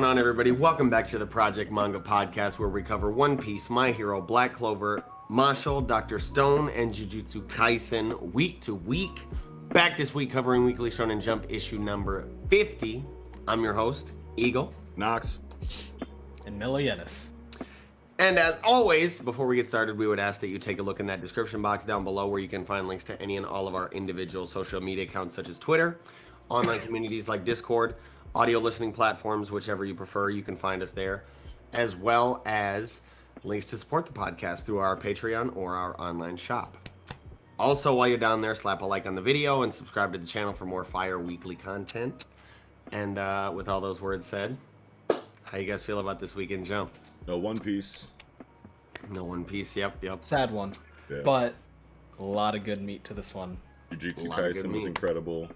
on, everybody? Welcome back to the Project Manga Podcast, where we cover One Piece, My Hero, Black Clover, Mashle, Dr. Stone, and Jujutsu Kaisen week to week. Back this week covering Weekly Shonen Jump issue number 50. I'm your host, Eagle. Knox. And Millianis. And as always, before we get started, we would ask that you take a look in that description box down below where you can find links to any and all of our individual social media accounts such as Twitter, online communities like Discord, audio listening platforms, whichever you prefer, you can find us there, as well as links to support the podcast through our Patreon or our online shop. Also, while you're down there, slap a like on the video and subscribe to the channel for more fire weekly content. And with all those words said, how you guys feel about this weekend jump? No One Piece. No One Piece, yep. Sad one. Yeah. But a lot of good meat to this one. Jujutsu Kaisen was incredible.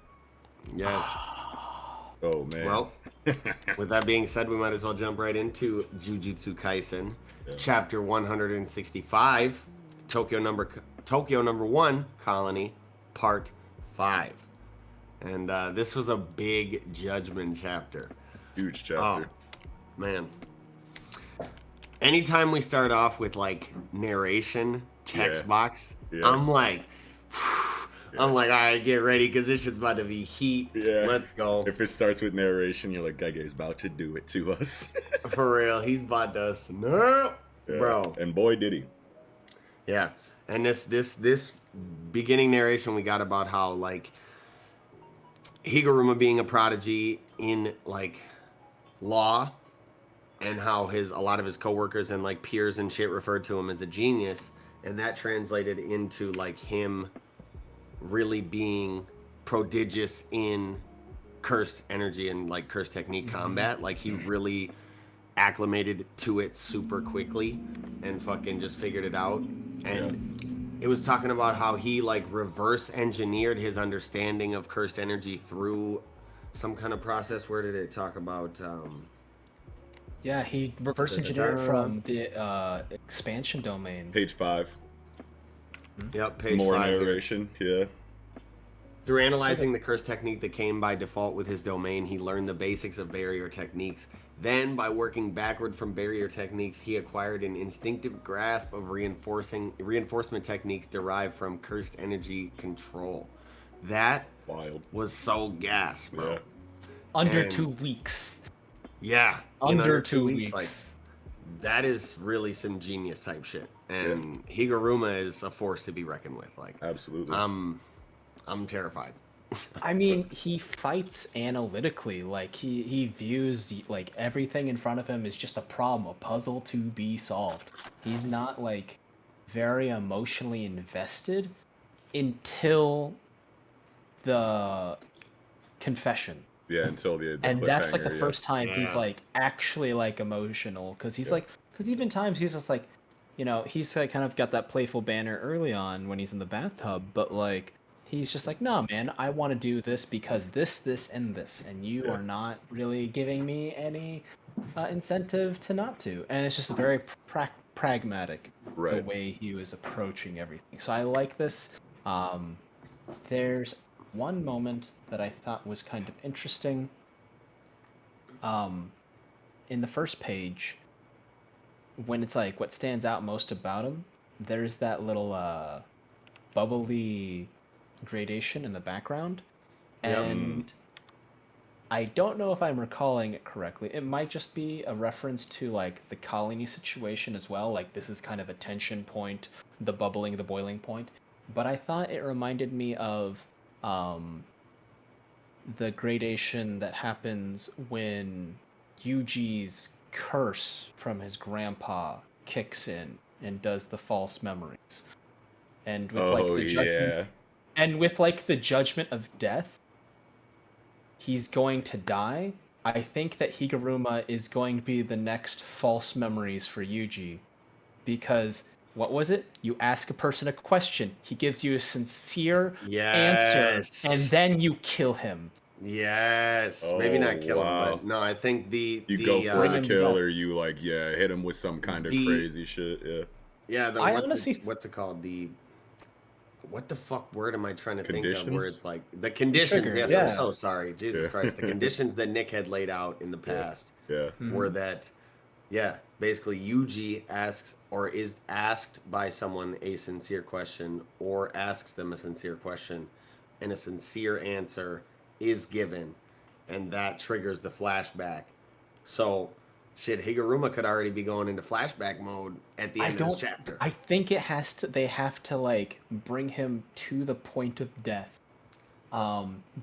Yes. Oh, man. Well, with that being said, we might as well jump right into Jujutsu Kaisen, chapter 165, Tokyo number 1, Colony, part 5. And this was a big judgment chapter. Huge chapter. Oh, man. Anytime we start off with like narration text box, I'm like, all right, get ready because this shit's about to be heat. Yeah. Let's go. If it starts with narration, you're like, Gege's about to do it to us. For real, he's about to snap, bro. And boy, did he. Yeah. And this beginning narration we got about how like Higuruma being a prodigy in like law, and how a lot of his coworkers and like peers and shit referred to him as a genius, and that translated into like him really being prodigious in cursed energy and like cursed technique combat. Like he really acclimated to it super quickly and fucking just figured it out. And it was talking about how he like reverse engineered his understanding of cursed energy through some kind of process. Where did it talk about? Yeah, he reverse engineered from the expansion domain. Page 5. Yep, page 5. More narration, yeah. Through analyzing the curse technique that came by default with his domain, he learned the basics of barrier techniques. Then, by working backward from barrier techniques, he acquired an instinctive grasp of reinforcement techniques derived from cursed energy control. That was so gas, bro. Yeah. Under 2 weeks. Yeah. Under 2 weeks. Like, that is really some genius type shit. And Higuruma is a force to be reckoned with. Like, absolutely. I'm terrified. I mean, he fights analytically. Like he views like everything in front of him is just a problem, a puzzle to be solved. He's not like very emotionally invested until the confession. Yeah, until the and that's like the first time he's like actually like emotional, because he's like, because even times he's just like, you know, he's like kind of got that playful banner early on when he's in the bathtub, but like he's just like, no, man, I want to do this because this, and this, and you are not really giving me any incentive to not to. And it's just very pragmatic the way he was approaching everything. So I like this. There's one moment that I thought was kind of interesting. In the first page, when it's like what stands out most about him, there's that little bubbly gradation in the background, and I don't know if I'm recalling it correctly. It might just be a reference to like the colony situation as well, like this is kind of a tension point, the bubbling, the boiling point. But I thought it reminded me of the gradation that happens when Yuji's curse from his grandpa kicks in and does the false memories, and with like the judgment. And with, like, the judgment of death, he's going to die. I think that Higuruma is going to be the next false memories for Yuji. Because, what was it? You ask a person a question, he gives you a sincere answer, and then you kill him. Yes. Maybe not kill him, but no, I think you go for the kill, or you, like, hit him with some kind of crazy shit, Yeah, I honestly... what's it called? what the fuck word am I trying to think of? Where Conditions? it's like the conditions. Triggers, Yes, yeah. I'm so sorry. Jesus Yeah. Christ. The conditions that Nick had laid out in the past Yeah. were that, yeah, basically Yuji asks or is asked by someone a sincere question or asks them a sincere question, and a sincere answer is given, and that triggers the flashback. So, shit, Higuruma could already be going into flashback mode at the I end of this don't. chapter. I think it has to. They have to like bring him to the point of death,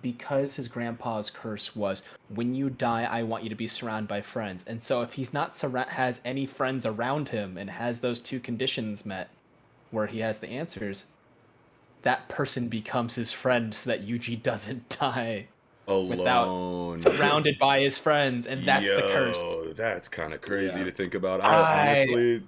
because his grandpa's curse was, when you die, I want you to be surrounded by friends. And so if he's not has any friends around him and has those two conditions met, where he has the answers, that person becomes his friend, so that Yuji doesn't die without Alone. surrounded by his friends, and that's the curse. That's kind of crazy Yeah. to think about. I- Honestly,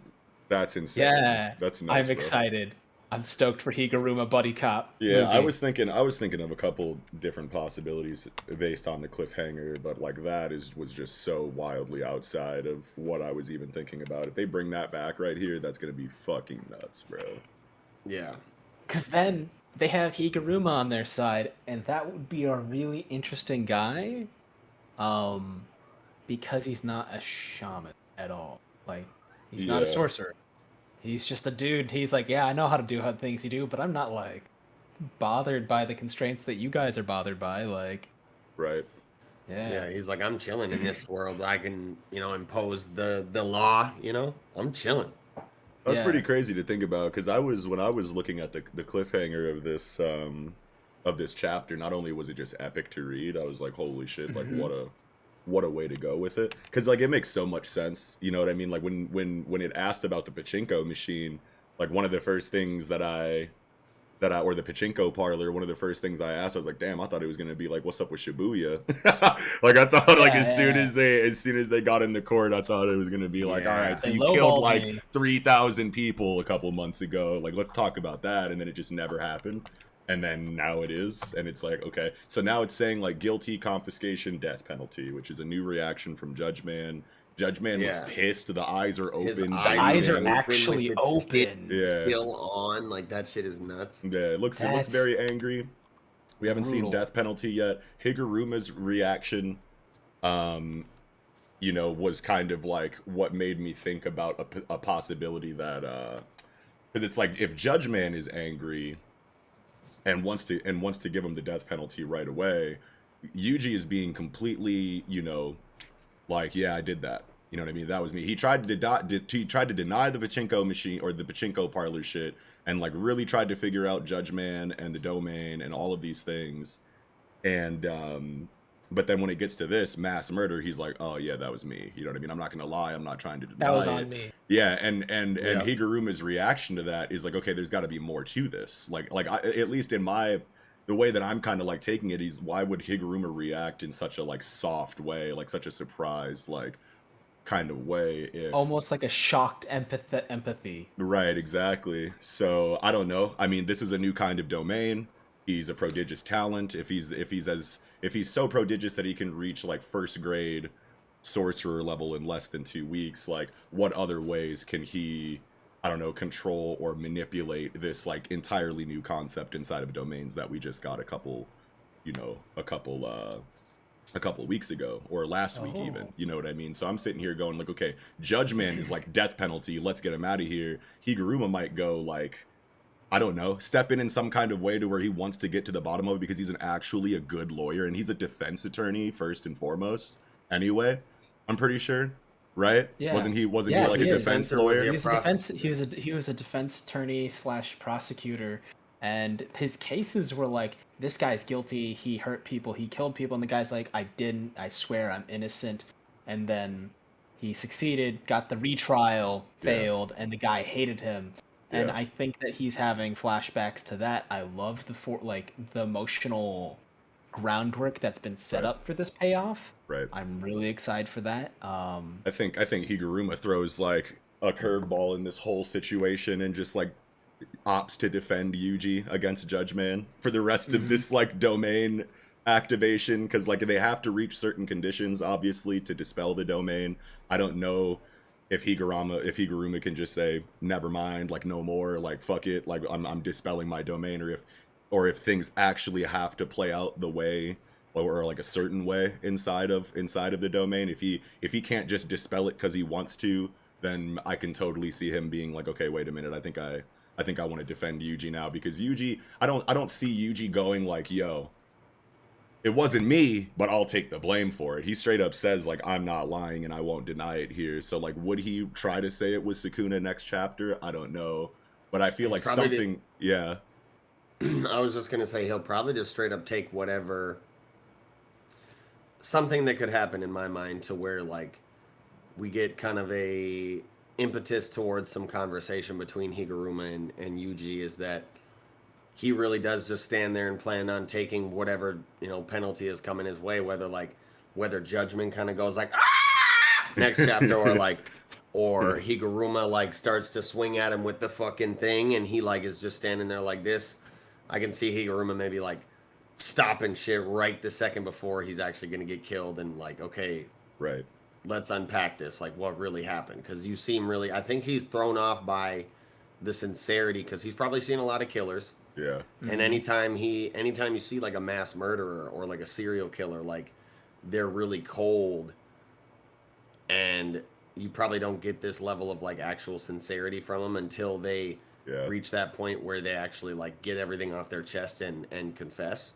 that's insane. Yeah, That's nuts, I'm bro. excited. I'm stoked for Higuruma Buddy Cop. Yeah, I movie. was thinking of a couple different possibilities based on the cliffhanger, but like that was just so wildly outside of what I was even thinking about. If they bring that back right here, that's gonna be fucking nuts, bro. Yeah. Because then they have Higuruma on their side, and that would be a really interesting guy. Because he's not a shaman at all. Like, he's not a Yeah. sorcerer. He's just a dude. He's like, yeah, I know how to do things you do, but I'm not like bothered by the constraints that you guys are bothered by. Like, Right. Yeah, he's like, I'm chilling in this world. I can, impose the law, I'm chilling. That's Yeah. pretty crazy to think about because when I was looking at the cliffhanger of this chapter, not only was it just epic to read, I was like, holy shit, like what a way to go with it, because like it makes so much sense, you know what I mean? Like when it asked about the pachinko machine, like one of the first things that I or the pachinko parlor, one of the first things I asked, I was like, damn, I thought it was gonna be like, what's up with Shibuya? Like I thought like as soon as they got in the court, I thought it was gonna be like, all Yeah. right, so They you killed lowballed like me. 3,000 people a couple months ago, like let's talk about that, and then it just never happened. And then now it is, and it's like, okay, so now it's saying like guilty, confiscation, death penalty, which is a new reaction from Judge Man. Judge Man looks Yeah. pissed. The eyes are open. His eyes are open, actually like, it's open. Yeah. still on. Like, that shit is nuts. Yeah, it looks That's very angry. We haven't seen brutal. death penalty yet. Higuruma's reaction, was kind of like what made me think about a possibility that, because it's like if Judge Man is angry and wants to give him the death penalty right away, Yuji is being completely, like, yeah, I did that. You know what I mean? That was me. He tried to deny the pachinko machine or the pachinko parlor shit, and like really tried to figure out Judge Man and the domain and all of these things. And but then when it gets to this mass murder, he's like, oh yeah, that was me. You know what I mean? I'm not gonna lie. I'm not trying to deny That was it. on me. Yeah, and Yeah. Higuruma's reaction to that is like, okay, there's got to be more to this. At least in the way that I'm kind of like taking it is, why would Higuruma react in such a like soft way, like such a surprise like kind of way? If Almost like a shocked empathy. right, exactly. So I don't know. I mean, this is a new kind of domain. He's a prodigious talent. If he's so prodigious that he can reach like first grade sorcerer level in less than 2 weeks, like what other ways can he, I don't know, control or manipulate this like entirely new concept inside of domains that we just got a couple weeks ago or last week even, you know what I mean? So I'm sitting here going like, okay, Judge Man is like death penalty, let's get him out of here. Higuruma might go like, I don't know, step in some kind of way to where he wants to get to the bottom of it because he's actually a good lawyer and he's a defense attorney first and foremost. Anyway, I'm pretty sure, right? Yeah. Wasn't he Yeah, like a he is. defense Or was lawyer? he He a was he was a defense attorney / prosecutor, and his cases were like, this guy's guilty, he hurt people, he killed people, and the guy's like, I didn't, I swear I'm innocent. And then he succeeded, got the retrial, failed, and the guy hated him. And Yeah. I think that he's having flashbacks to that. I love the emotional groundwork that's been set up for this payoff. Right. I'm really excited for that. I think Higuruma throws like a curveball in this whole situation and just like opts to defend Yuji against Judge Man for the rest of this like domain activation, because like they have to reach certain conditions obviously to dispel the domain. I don't know if Higuruma can just say never mind, like no more, like fuck it, like I'm dispelling my domain, or if things actually have to play out the way or like a certain way inside of the domain, if he can't just dispel it because he wants to, then I can totally see him being like, okay, wait a minute, I think I want to defend Yuji now, because Yuji, I don't see Yuji going like, yo, it wasn't me, but I'll take the blame for it. He straight up says like, I'm not lying and I won't deny it here. So like, would he try to say it was Sukuna next chapter? I don't know, but I feel like something, yeah. I was just gonna say he'll probably just straight up take whatever, something that could happen in my mind to where like we get kind of a impetus towards some conversation between Higuruma and Yuji, is that he really does just stand there and plan on taking whatever, you know, penalty is coming his way, whether Judgment kind of goes like, ah! Next chapter, or Higuruma like starts to swing at him with the fucking thing and he like is just standing there like this. I can see Higuruma maybe like stopping shit right the second before he's actually going to get killed and like, okay, right, let's unpack this, like what really happened, because you seem really, I think he's thrown off by the sincerity, because he's probably seen a lot of killers. Yeah. And anytime you see like a mass murderer or like a serial killer, like they're really cold, and you probably don't get this level of like actual sincerity from them until they reach that point where they actually like get everything off their chest and confess.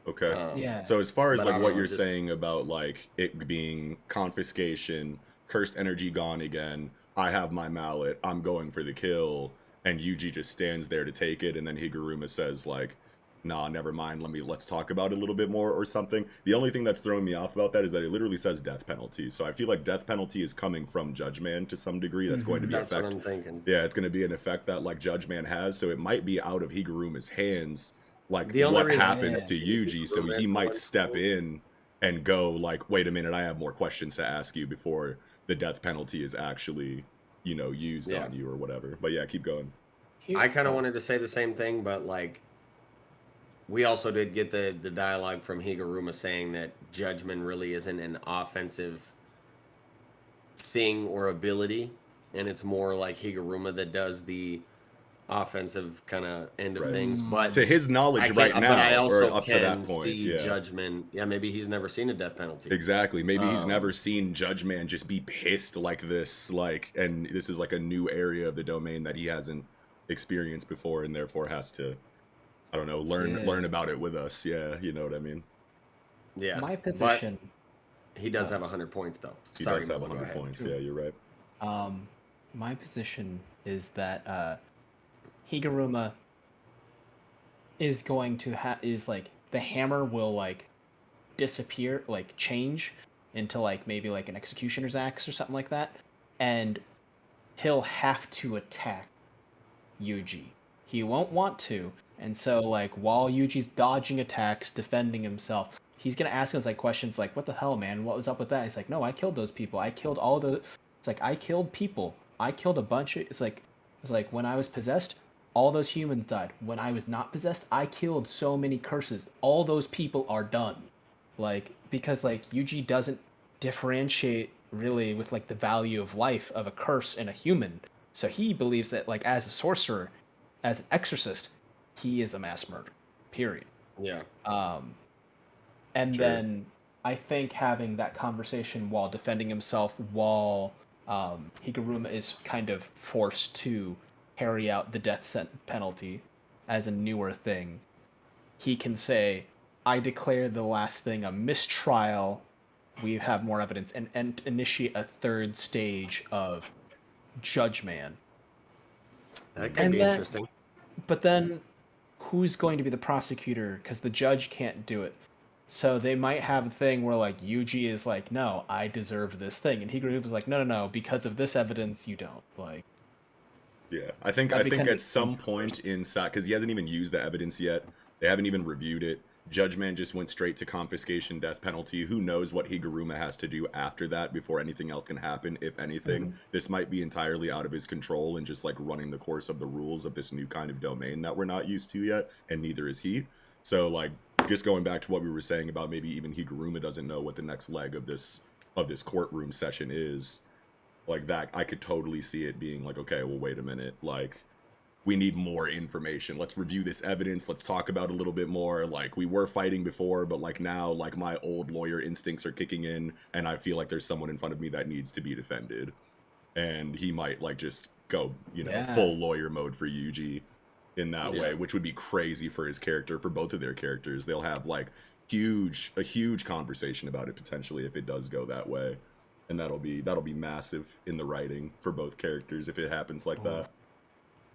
Okay. Yeah. So as far as like what know, you're saying about like it being confiscation, cursed energy gone again, I have my mallet, I'm going for the kill, and Yuji just stands there to take it, and then Higuruma says like, nah, never mind, let's talk about it a little bit more or something. The only thing that's throwing me off about that is that it literally says death penalty. So I feel like death penalty is coming from Judge Man to some degree. That's going to be That's what I'm thinking. Yeah, it's going to be an effect that like Judge Man has, so it might be out of Higuruma's hands, like The only what reason- happens to Yuji, so he might step in and go like, wait a minute, I have more questions to ask you before the death penalty is actually, you know, used on you or whatever. But yeah, keep going. I kind of wanted to say the same thing, but like we also did get the dialogue from Higuruma saying that Judgment really isn't an offensive thing or ability, and it's more like Higuruma that does the offensive kind of end of things. But to his knowledge right now, but I also or up to can that point, see Judgment. Yeah, maybe he's never seen a death penalty. Exactly. Maybe he's never seen Judge Man just be pissed like this, like, and this is like a new area of the domain that he hasn't experienced before, and therefore has to, I don't know, learn about it with us. Yeah, you know what I mean. Yeah. My position. But he does have 100 points though. He does have 100 points. Yeah, you're right. My position is that Higuruma is going to is like the hammer will like disappear, like change into like maybe like an executioner's axe or something like that, and he'll have to attack Yuji. He won't want to, and so like while Yuji's dodging attacks, defending himself, he's gonna ask us like questions like, "What the hell, man? What was up with that?" He's like, "No, I killed those people. I killed all the." It's like I killed people. I killed a bunch of. It's like when I was possessed, all those humans died. When I was not possessed, I killed so many curses. All those people are done. Like, because like Yuji doesn't differentiate really with like the value of life of a curse and a human. So he believes that like as a sorcerer, as an exorcist, he is a mass murderer. Period. Yeah. And then I think having that conversation while defending himself, while Higuruma is kind of forced to carry out the death penalty as a newer thing, he can say, I declare the last thing a mistrial, we have more evidence, and initiate a third stage of Judge Man. That could be interesting. But then, who's going to be the prosecutor? Because the judge can't do it. So they might have a thing where like Yuji is like, no, I deserve this thing, and Higuruma's like, no, because of this evidence, you don't. Like, yeah, I think at some point inside, because he hasn't even used the evidence yet, they haven't even reviewed it. Judge Man just went straight to confiscation, death penalty. Who knows what Higuruma has to do after that before anything else can happen, if anything. This might be entirely out of his control and just like running the course of the rules of this new kind of domain that we're not used to yet, and neither is he. So like, just going back to what we were saying about maybe even Higuruma doesn't know what the next leg of this courtroom session is. Like that, I could totally see it being like, okay, well, wait a minute, like we need more information. Let's review this evidence. Let's talk about it a little bit more. Like we were fighting before, but like now, like my old lawyer instincts are kicking in, and I feel like there's someone in front of me that needs to be defended. And he might like just go, you know, Yeah. full lawyer mode for Yuji in that Yeah. way, which would be crazy for his character, for both of their characters. They'll have like a huge conversation about it potentially if it does go that way. And that'll be massive in the writing for both characters if it happens like that.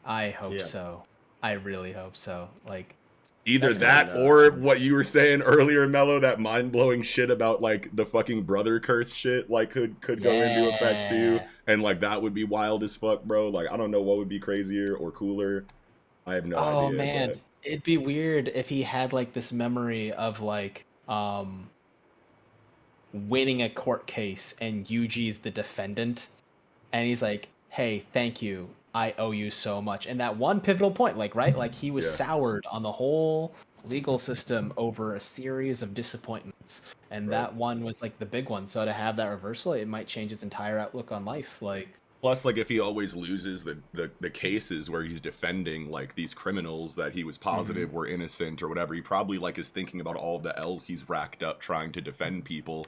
I hope Yeah. so. I really hope so. Like, Either That's that what I know. or what you were saying earlier, Mello, that mind-blowing shit about like the fucking brother curse shit like could go into effect too. Yeah. And like that would be wild as fuck, bro. Like I don't know what would be crazier or cooler. I have no Oh idea. man, but- it'd be weird if he had like this memory of like winning a court case and Yuji's the defendant, and he's like, "Hey, thank you. I owe you so much." And that one pivotal point, like, right? Like he was Yeah. soured on the whole legal system over a series of disappointments. And Right. that one was like the big one. So to have that reversal, it might change his entire outlook on life. Like, Plus, like if he always loses the cases where he's defending like these criminals that he was positive were innocent or whatever, he probably like is thinking about all the L's he's racked up trying to defend people.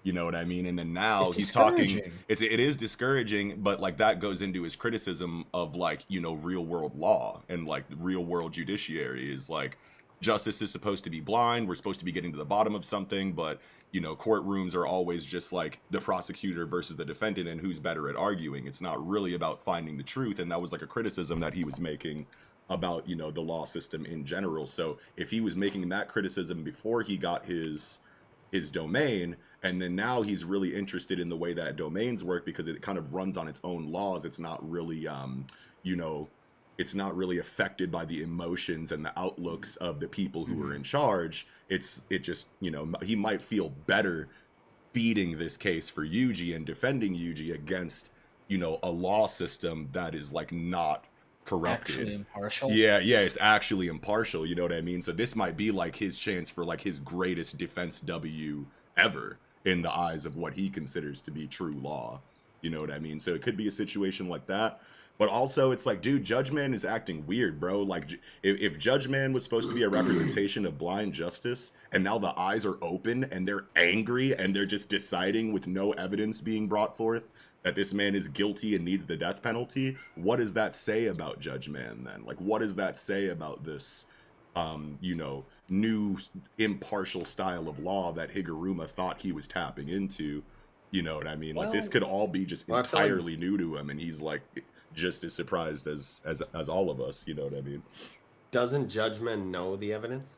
You know what I mean? And then now It's he's talking. discouraging. It is discouraging, but like that goes into his criticism of like, you know, real world law and like the real world judiciary is like justice is supposed to be blind. We're supposed to be getting to the bottom of something, but you know, courtrooms are always just like the prosecutor versus the defendant and who's better at arguing. It's not really about finding the truth. And that was like a criticism that he was making about, you know, the law system in general. So if he was making that criticism before he got his domain, and then now he's really interested in the way that domains work because it kind of runs on its own laws. It's not really you know, it's not really affected by the emotions and the outlooks of the people who are in charge. It just, you know, he might feel better beating this case for Yuji and defending Yuji against, you know, a law system that is like not corrupted. actually impartial. Yeah, it's actually impartial, you know what I mean? So this might be like his chance for like his greatest defense W ever in the eyes of what he considers to be true law. You know what I mean? So it could be a situation like that. But also it's like, dude, Judge Man is acting weird, bro. Like if Judge Man was supposed to be a representation of blind justice and now the eyes are open and they're angry and they're just deciding with no evidence being brought forth that this man is guilty and needs the death penalty, what does that say about Judge Man then? Like, what does that say about this, you know, new impartial style of law that Higuruma thought he was tapping into? You know what I mean? Like, this Well- could all be just Well, I feel like- entirely new to him, and he's like just as surprised as all of us. You know what I mean? Doesn't Judgment know the evidence?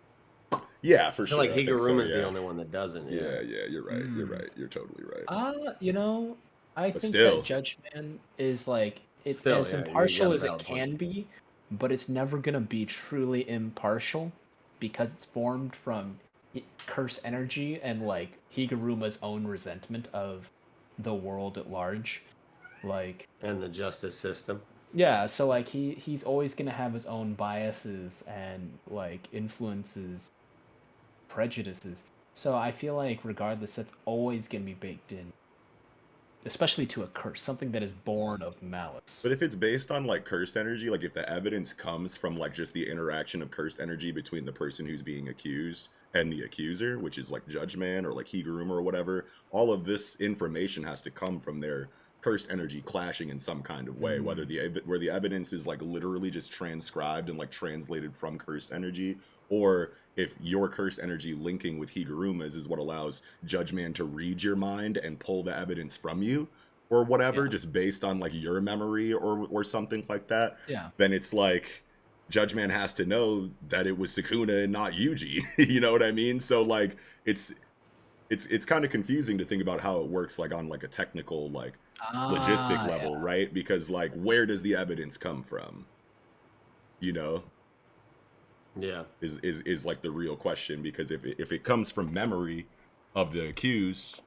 Yeah, for I feel sure. like I think Higuruma's so, the yeah. only one that doesn't. Yeah, you're right. You're Hmm. right. You're totally right. You know, I But think still. that Judge Man is like it's Still, as yeah, you impartial got a as it valid point. can be, but it's never gonna be truly impartial because it's formed from curse energy and like Higuruma's own resentment of the world at large. Like, And the justice system. yeah, so like he's always gonna have his own biases and like influences, prejudices. So I feel like regardless, that's always gonna be baked in, especially to a curse, something that is born of malice. But if it's based on like cursed energy, like if the evidence comes from like just the interaction of cursed energy between the person who's being accused and the accuser, which is like Judge Man or like Higuruma or whatever, all of this information has to come from their cursed energy clashing in some kind of way, whether where the evidence is like literally just transcribed and like translated from cursed energy, or if your cursed energy linking with Higuruma's is what allows Judge Man to read your mind and pull the evidence from you or whatever, Yeah. just based on like your memory or something like that, Yeah. then it's like Judge Man has to know that it was Sukuna and not Yuji. You know what I mean? So like it's kind of confusing to think about how it works like on like a technical like logistic level, Yeah. right? Because like where does the evidence come from? You know, Yeah. is like the real question, because if it comes from memory of the accused,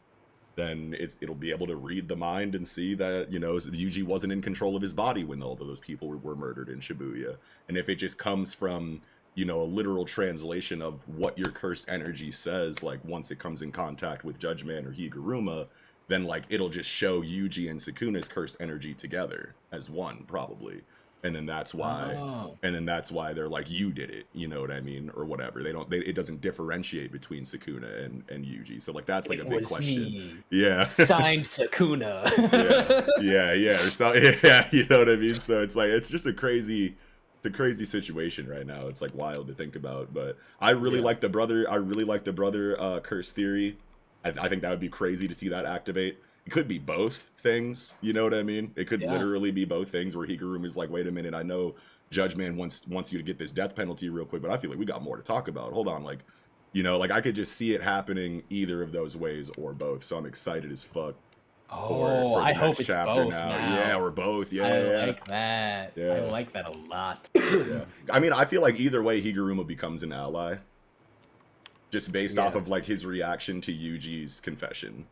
then it'll be able to read the mind and see that, you know, Yuji wasn't in control of his body when all of those people were murdered in Shibuya. And if it just comes from, you know, a literal translation of what your cursed energy says, like once it comes in contact with Judge Man or Higuruma, then like it'll just show Yuji and Sukuna's cursed energy together as one, probably. And then that's why they're like, you did it, you know what I mean, or whatever. It doesn't differentiate between Sukuna and Yuji. So like that's like a big question. Me. Yeah. Signed Sukuna. yeah, or so, yeah, you know what I mean. So it's like it's a crazy situation right now. It's like wild to think about, but I really like the brother. Curse theory. I think that would be crazy to see that activate. It could be both things, you know what I mean? It could literally be both things where Higuruma's like, wait a minute, I know Judge Man wants you to get this death penalty real quick, but I feel like we got more to talk about. Hold on, like, you know, like I could just see it happening either of those ways or both. So I'm excited as fuck. Oh, I hope it's both now. Yeah, or both. Yeah, I like that. Yeah. I like that a lot. Yeah. I mean, I feel like either way, Higuruma becomes an ally. Just based off of like his reaction to Yuji's confession.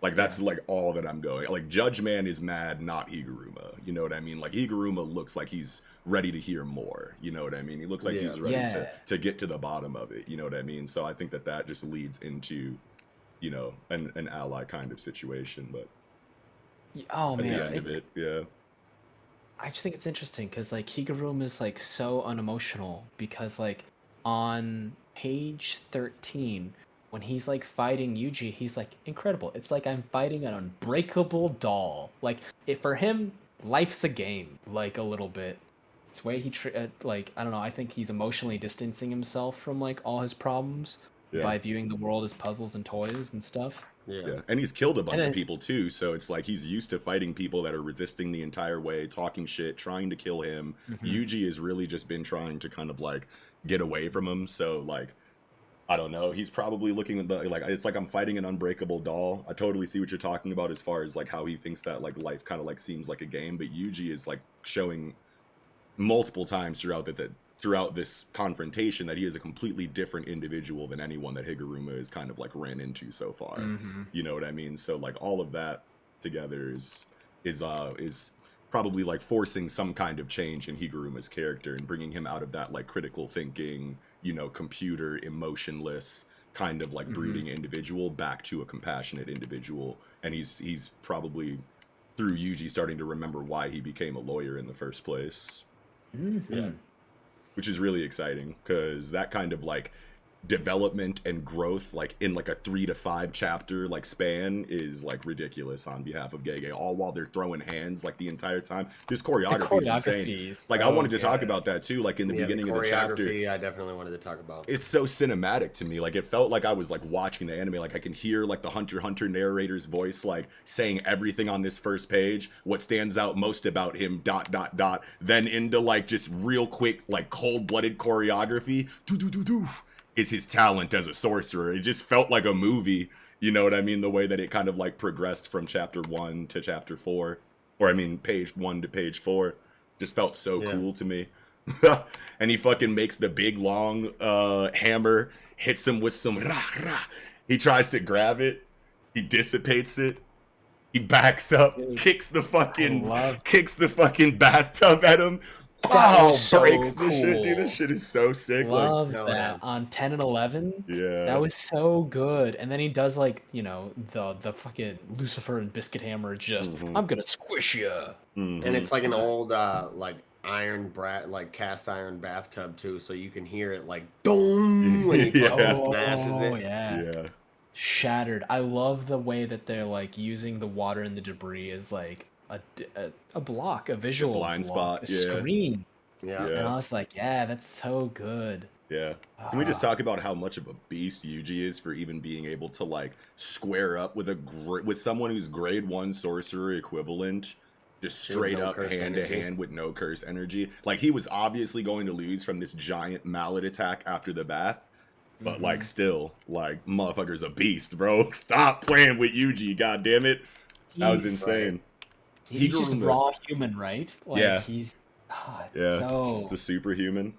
Like that's like all that I'm going. Like Judge Man is mad, not Higuruma. You know what I mean? Like Higuruma looks like he's ready to hear more. You know what I mean? He looks like he's ready to get to the bottom of it. You know what I mean? So I think that just leads into, you know, an ally kind of situation. But oh man, at the end of it, yeah. I just think it's interesting because like Higuruma is like so unemotional because like on page 13. When he's like fighting Yuji, he's like incredible. It's like I'm fighting an unbreakable doll. Like for him, life's a game. Like a little bit. It's the way he like I don't know. I think he's emotionally distancing himself from like all his problems by viewing the world as puzzles and toys and stuff. Yeah, and he's killed a bunch of people too. So it's like he's used to fighting people that are resisting the entire way, talking shit, trying to kill him. Yuji has really just been trying to kind of like get away from him. So like. I don't know. He's probably looking at the like. It's like I'm fighting an unbreakable doll. I totally see what you're talking about as far as like how he thinks that like life kind of like seems like a game. But Yuji is like showing multiple times throughout this confrontation that he is a completely different individual than anyone that Higuruma has kind of like ran into so far. You know what I mean? So like all of that together is probably like forcing some kind of change in Higuruma's character and bringing him out of that like critical thinking, you know, computer emotionless kind of like brooding individual back to a compassionate individual. And he's probably through Yuji starting to remember why he became a lawyer in the first place. Yeah, which is really exciting because that kind of like development and growth like in like a 3 to 5 chapter like span is like ridiculous on behalf of Gege, all while they're throwing hands like the entire time. This choreography is insane. Like I wanted to talk about that too, like in the beginning of the chapter. I definitely wanted to talk about. It's so cinematic to me. Like it felt like I was like watching the anime. Like I can hear like the Hunter x Hunter narrator's voice like saying everything on this first page, what stands out most about him ... then into like just real quick like cold-blooded choreography is his talent as a sorcerer. It just felt like a movie, you know what I mean? The way that it kind of like progressed from chapter 1 to chapter 4, or I mean page 1 to page 4, just felt so cool to me. And he fucking makes the big long hammer, hits him with some rah rah. He tries to grab it, he dissipates it, he backs up, kicks the fucking bathtub at him. Wow, so breaks cool. the shit, dude. This shit is so sick. Love that. On 10 and 11. Yeah. That was so good. And then he does like, you know, the fucking Lucifer and Biscuit Hammer just, I'm gonna squish you. And it's like an old like cast iron bathtub too, so you can hear it like boom when he smashes it. Yeah. Shattered. I love the way that they're like using the water and the debris as like a block, a visual blind block, spot, a screen. Yeah. And I was like, yeah, that's so good. Yeah. Can we just talk about how much of a beast Yuji is for even being able to like square up with someone who's grade 1 sorcerer equivalent, just straight up hand to hand with no curse energy? Like he was obviously going to lose from this giant mallet attack after the bath, but like still, like motherfucker's a beast, bro. Stop playing with Yuji, god damn it. That was insane. Right. He's just raw human, right? Like, he's just a superhuman.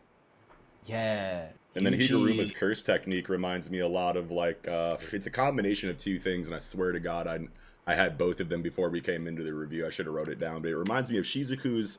Yeah. And then Higuruma's curse technique reminds me a lot of like it's a combination of two things, and I swear to God I had both of them before we came into the review. I should have wrote it down, but it reminds me of Shizuku's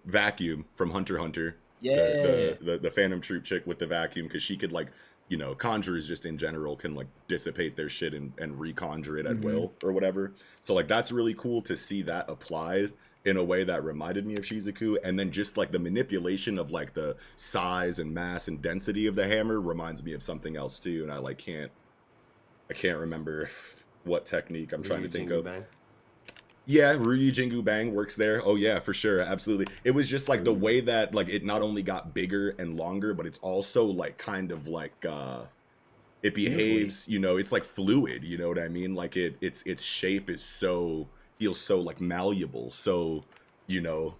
vacuum from Hunter x Hunter. Yeah. The Phantom Troop chick with the vacuum, because she could like you know, conjurers just in general can like dissipate their shit and reconjure it at Mhm. will or whatever. So like that's really cool to see that applied in a way that reminded me of Shizuku. And then just like the manipulation of like the size and mass and density of the hammer reminds me of something else too. And I can't remember what technique I'm trying to think of. Bang. Yeah, Ryu Jingu Bang works there. Oh yeah, for sure, absolutely. It was just like the way that like it not only got bigger and longer, but it's also like kind of like it behaves, you know, it's like fluid, you know what I mean? Like its shape is so feels so like malleable. So, you know,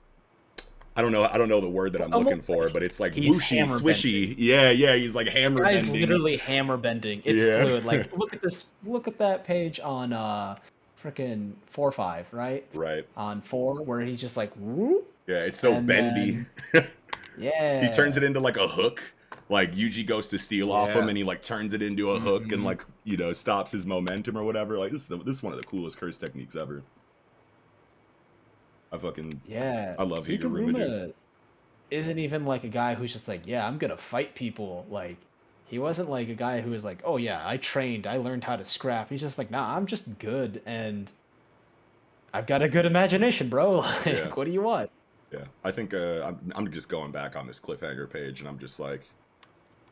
I don't know the word that I'm looking Almost for, like but it's like he's whooshy, hammer swishy. Yeah, he's like hammer Guy's bending. literally hammer bending. It's Yeah. fluid. Like look at this. Look at that page on freaking 4-5, right? Right. On 4, where he's just like whoop. Yeah, it's so And bendy. Yeah. He turns it into like a hook. Like Yuji goes to steal off him, Yeah. and he like turns it into a hook and Mhm. like, you know, stops his momentum or whatever. Like this is one of the coolest curse techniques ever. Yeah. I love Higuruma, dude. Isn't even like a guy who's just like, yeah, I'm gonna fight people. Like, he wasn't like a guy who was like, oh yeah, I trained, I learned how to scrap. He's just like, nah, I'm just good, and I've got a good imagination, bro. Like, Yeah. what do you want? Yeah, I think I'm just going back on this cliffhanger page, and I'm just like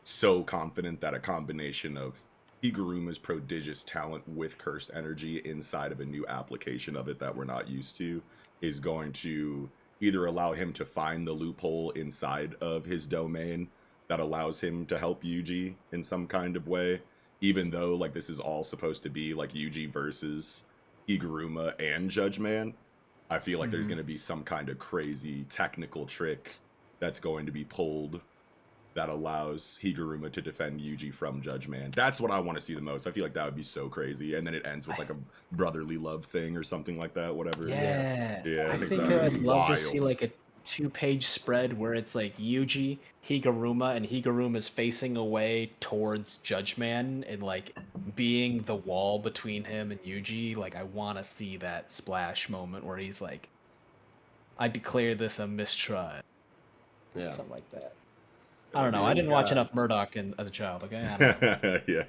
so confident that a combination of Higuruma's prodigious talent with cursed energy inside of a new application of it that we're not used to is going to either allow him to find the loophole inside of his domain that allows him to help Yuji in some kind of way, even though like this is all supposed to be like Yuji versus Higuruma and Judge Man. I feel like there's Mhm. going to be some kind of crazy technical trick that's going to be pulled that allows Higuruma to defend Yuji from Judge Man. That's what I want to see the most. I feel like that would be so crazy. And then it ends with like a brotherly love thing or something like that, whatever. Yeah. Yeah, I I think think that would I'd be love to see wild. like a 2-page spread where it's like Yuji, Higuruma, and Higuruma's facing away towards Judge Man and like being the wall between him and Yuji. Like, I want to see that splash moment where he's like, I declare this a mistrial. Yeah. Something like that. I don't know. I didn't watch enough Murdoch as a child, okay? I don't know. Yeah.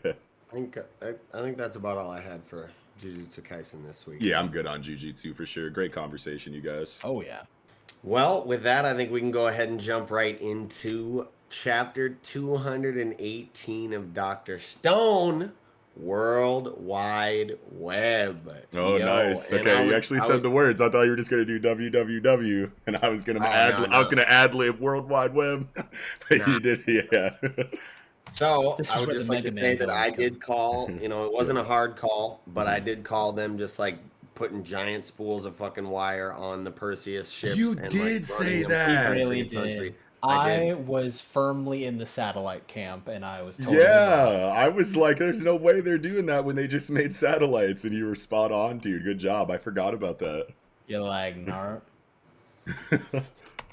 I think that's about all I had for Jujutsu Kaisen this week. Yeah, I'm good on Jujutsu for sure. Great conversation, you guys. Oh, yeah. Well, with that, I think we can go ahead and jump right into chapter 218 of Dr. Stone, World Wide Web. Oh, nice. and Okay, you actually said the words. I thought you were just gonna do www, and I was gonna I was gonna ad lib World Wide Web, but you did, yeah. So This I is would where just the like to Mega say Man that I villains did call, it wasn't a hard call, but I did call them just like putting giant spools of fucking wire on the Perseus ships. You and, did like, say running them that. from I country really to country. did. I did. I was firmly in the satellite camp, and I was totally wrong. Yeah, I was like, there's no way they're doing that when they just made satellites, and you were spot on, dude. Good job. I forgot about that. You're like, nah. Hell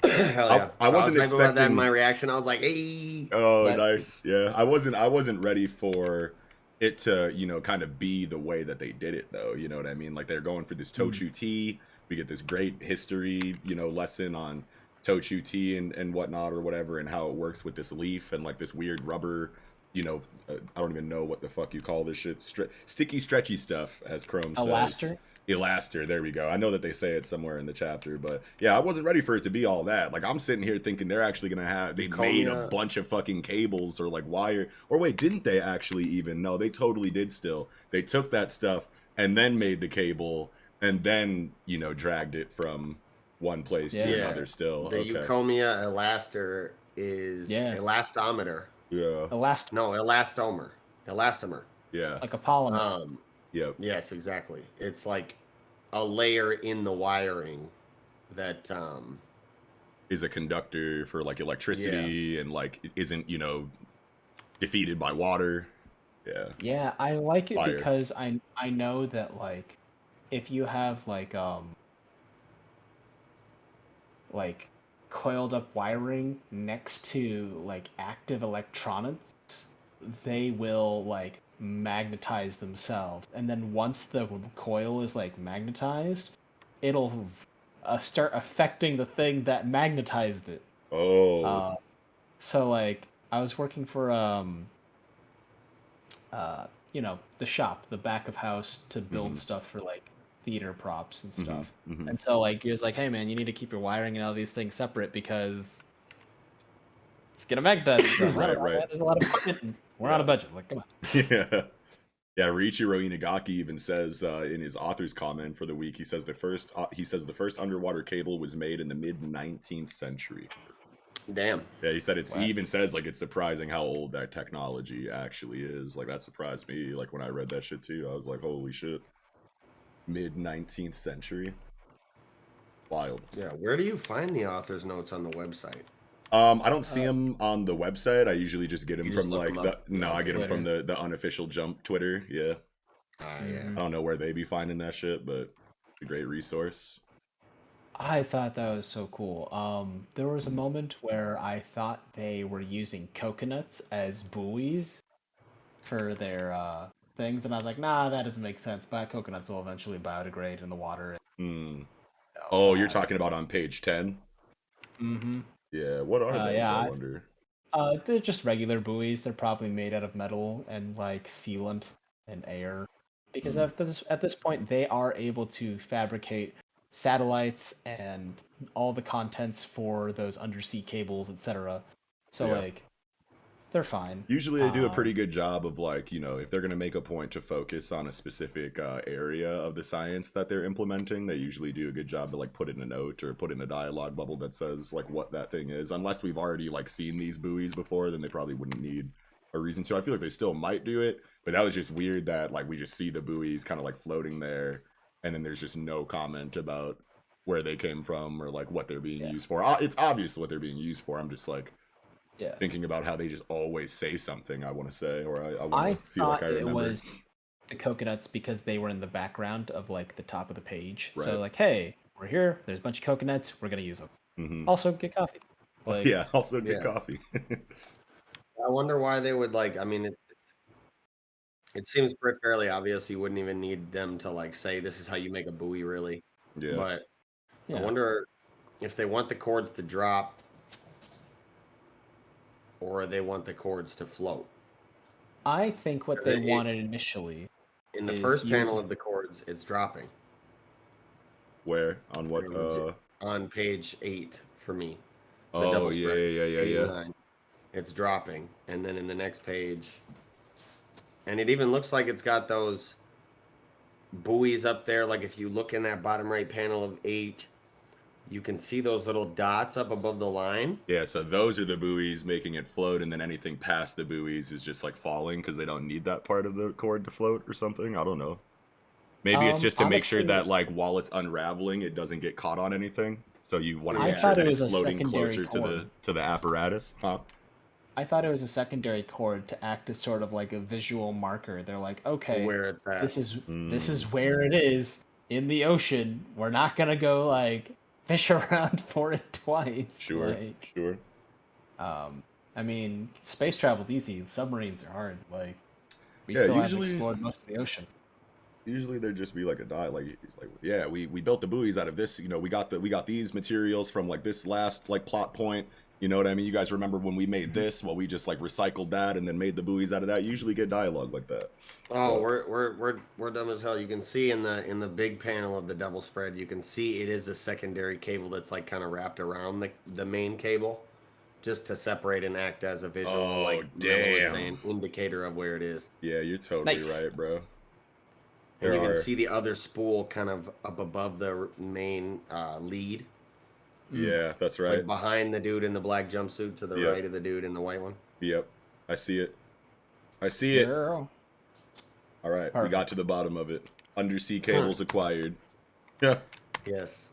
yeah. I wasn't So I was hyped about that in expecting- my reaction. I was like, hey. Oh, But- nice. Yeah, I wasn't ready for it to, kind of be the way that they did it, though. You know what I mean? Like they're going for this Tochu tea. We get this great history, lesson on Tochu tea and whatnot or whatever, and how it works with this leaf and like this weird rubber. I don't even know what the fuck you call this shit. Sticky, stretchy stuff, as Chrome says. Elaster? Elaster, there we go. I know that they say it somewhere in the chapter, but yeah, I wasn't ready for it to be all that. Like, I'm sitting here thinking they're actually gonna have they made a bunch of fucking cables or like wire. Or wait, didn't they actually even? No, they totally did. Still, they took that stuff and then made the cable and then dragged it from one place to Yeah. another. Still, The okay. Eucomia elaster is elastometer. Yeah, No, elastomer. Elastomer. yeah, like a polymer. yep. Yes, exactly. It's like a layer in the wiring that Is a conductor for like electricity and like it isn't defeated by water. Yeah. Yeah, I like it Fire. because I know that like if you have like coiled up wiring next to like active electronics, they will like magnetize themselves, and then once the coil is like magnetized, it'll start affecting the thing that magnetized it. Oh. So like I was working for the shop, the back of house to build Mhm. stuff for like theater props and Mhm. stuff. Mhm. And so like he was like, hey man, you need to keep your wiring and all these things separate because let's get a meg done. So I don't Right, know, right. man, there's a lot of equipment and we're on a Yeah. budget. Like, come on. Yeah. Yeah, Riichiro Inagaki even says in his author's comment for the week, he says the first underwater cable was made in the mid 19th century. Damn. Yeah, he said he Wow. even says like it's surprising how old that technology actually is. Like that surprised me. Like when I read that shit too, I was like, holy shit. Mid 19th century. Wild. Yeah. Where do you find the author's notes on the website? I don't see them on the website. I usually just get them You just from look like 'em the up? I get them from Twitter. the unofficial Jump Twitter. Yeah. Yeah. I don't know where they be finding that shit, but it's a great resource. I thought that was so cool. There was a moment where I thought they were using coconuts as buoys for their things, and I was like, nah, that doesn't make sense. But coconuts will eventually biodegrade in the water. Hmm. And, Oh, you're talking about on page 10? Mm-hmm. Yeah, what are those, I Yeah, wonder? they're just regular buoys. They're probably made out of metal and like sealant and air. Because Hmm. at this point, they are able to fabricate satellites and all the contents for those undersea cables, etc. So Yeah. like, they're fine. Usually they do a pretty good job of like, if they're going to make a point to focus on a specific area of the science that they're implementing, they usually do a good job to like put in a note or put in a dialogue bubble that says like what that thing is. Unless we've already like seen these buoys before, then they probably wouldn't need a reason to. I feel like they still might do it, but that was just weird that like we just see the buoys kind of like floating there and then there's just no comment about where they came from or like what they're being Yeah. used for. It's obvious what they're being used for. I'm just like Yeah. thinking about how they just always say something, I want to say, or I want I to feel like thought I it remember. was the coconuts because they were in the background of like the top of the page. Right. So like, hey, we're here. There's a bunch of coconuts. We're gonna use them. Mm-hmm. Also, get coffee. Like, Yeah, also good Yeah. coffee. I wonder why they would like. I mean, it seems pretty fairly obvious. You wouldn't even need them to like say this is how you make a buoy, really. Yeah. But I yeah. wonder if they want the cords to drop or they want the cords to float. I think what 'Cause they wanted initially in the is first panel using- of the cords, it's dropping Where on what? on page 8 for me. The Oh double yeah, spread, yeah, 8 and yeah. 9. It's dropping, and then in the next page, and it even looks like it's got those buoys up there. Like if you look in that bottom right panel of 8, you can see those little dots up above the line. Yeah, so those are the buoys making it float, and then anything past the buoys is just like falling because they don't need that part of the cord to float or something. I don't know. Maybe it's just to make sure honestly- that like while it's unraveling, it doesn't get caught on anything. So you want to I make sure thought that it it's was a floating secondary closer cord. to the apparatus, huh? I thought it was a secondary cord to act as sort of like a visual marker. They're like, okay, Where it's at. this is where it is in the ocean. We're not gonna go like fish around for it twice. Sure, Like, sure. I mean, space travel's easy. Submarines are hard. Like, we Yeah, still haven't usually- explored most of the ocean. Usually there'd just be like a die, like yeah, we built the buoys out of this. We got these materials from like this last like plot point. You know what I mean? You guys remember when we made this? Well, we just like recycled that and then made the buoys out of that. You usually get dialogue like that. Oh, we're dumb as hell. You can see in the big panel of the double spread, you can see it is a secondary cable that's like kind of wrapped around the main cable, just to separate and act as a visual, Oh, like Mel was damn. saying, indicator of where it is. Yeah, you're totally Nice. right, bro. And you There can are- see the other spool kind of up above the main lead, Yeah, that's right. like behind the dude in the black jumpsuit to the Yep. right of the dude in the white one. Yep, I see it. I see it. Girl. All right, we Perfect. got to the bottom of it. Undersea cables acquired. Yeah. Yes.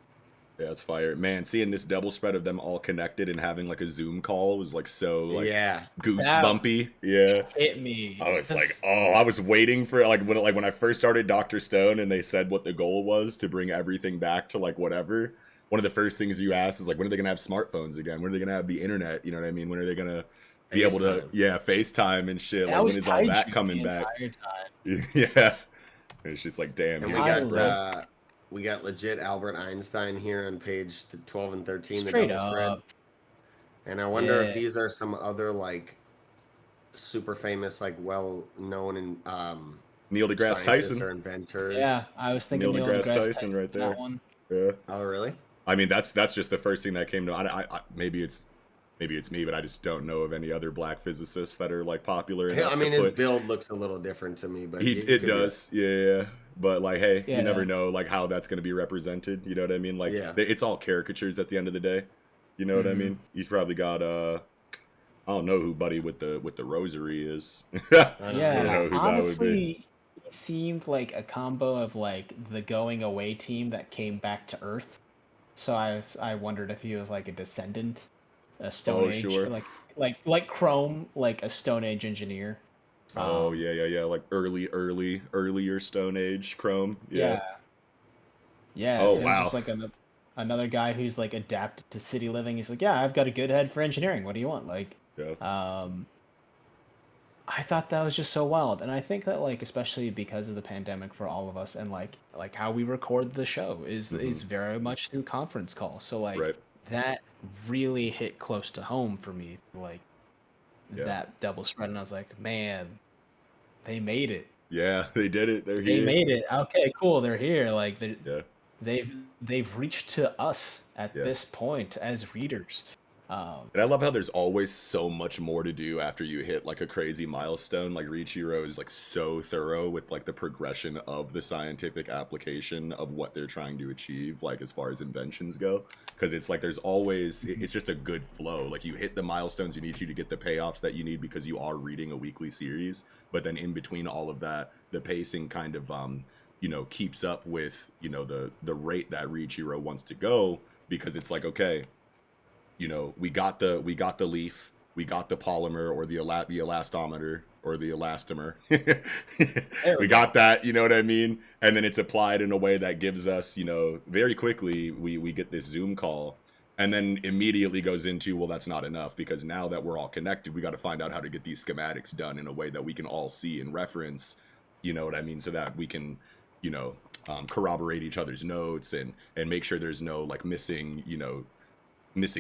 Yeah, it's fire. Man, seeing this double spread of them all connected and having like a Zoom call was like so like yeah. goosebumpy. Yeah. Hit me. I was like, oh, I was waiting for like when I first started Dr. Stone and they said what the goal was to bring everything back to like whatever. One of the first things you ask is like, when are they gonna have smartphones again? When are they gonna have the internet? You know what I mean? When are they gonna be able to FaceTime and shit? Like when is all that coming back? Yeah. And it's just like, damn. And here's this bread. we got legit Albert Einstein here on page 12 and 13, Straight the double spread. up. And I wonder if Yeah. these are some other like super famous, like well known in Neil deGrasse scientists Tyson. or inventors. Yeah, I was thinking Neil Neil deGrasse deGrasse Tyson Tyson right for there. that one. Yeah. Oh, really? I mean, that's just the first thing that came to. Maybe it's me, but I just don't know of any other black physicists that are like popular enough. I mean, to his put... build looks a little different to me, but it does, yeah. But like, hey, Yeah. you never know like how that's going to be represented. You know what I mean? Like, Yeah. it's all caricatures at the end of the day. You know what I mean? He's probably got I don't know who Buddy with the rosary is. Yeah, know who that would be. honestly, it seemed like a combo of like the going away team that came back to Earth. So I wondered if he was like a descendant, a Stone Age, sure. like Chrome, like a Stone Age engineer. Oh yeah, like earlier Stone Age Chrome. Yeah. Yeah. Oh, so wow. It's just like another guy who's like adapted to city living. He's like, yeah, I've got a good head for engineering. What do you want? Like, Yeah. I thought that was just so wild, and I think that like especially because of the pandemic for all of us, and like how we record the show is very much through conference calls. So like Right. that really hit close to home for me, like that double spread, and I was like, man, they made it. Yeah, they did it. They're here. They made it. Okay, cool. They're here. Like Yeah. they've reached to us at this point as readers. And I love how there's always so much more to do after you hit like a crazy milestone. Like Riichiro is like so thorough with like the progression of the scientific application of what they're trying to achieve, like as far as inventions go. Because it's like there's always, it's just a good flow. Like you hit the milestones you need to get the payoffs that you need because you are reading a weekly series. But then in between all of that, the pacing kind of keeps up with the rate that Riichiro wants to go, because it's like, okay, we got the leaf, we got the polymer or the elastometer or the elastomer. We got that, you know what I mean? And then it's applied in a way that gives us, very quickly we get this Zoom call, and then immediately goes into, well, that's not enough, because now that we're all connected, we got to find out how to get these schematics done in a way that we can all see and reference, you know what I mean? So that we can, corroborate each other's notes and make sure there's no like missing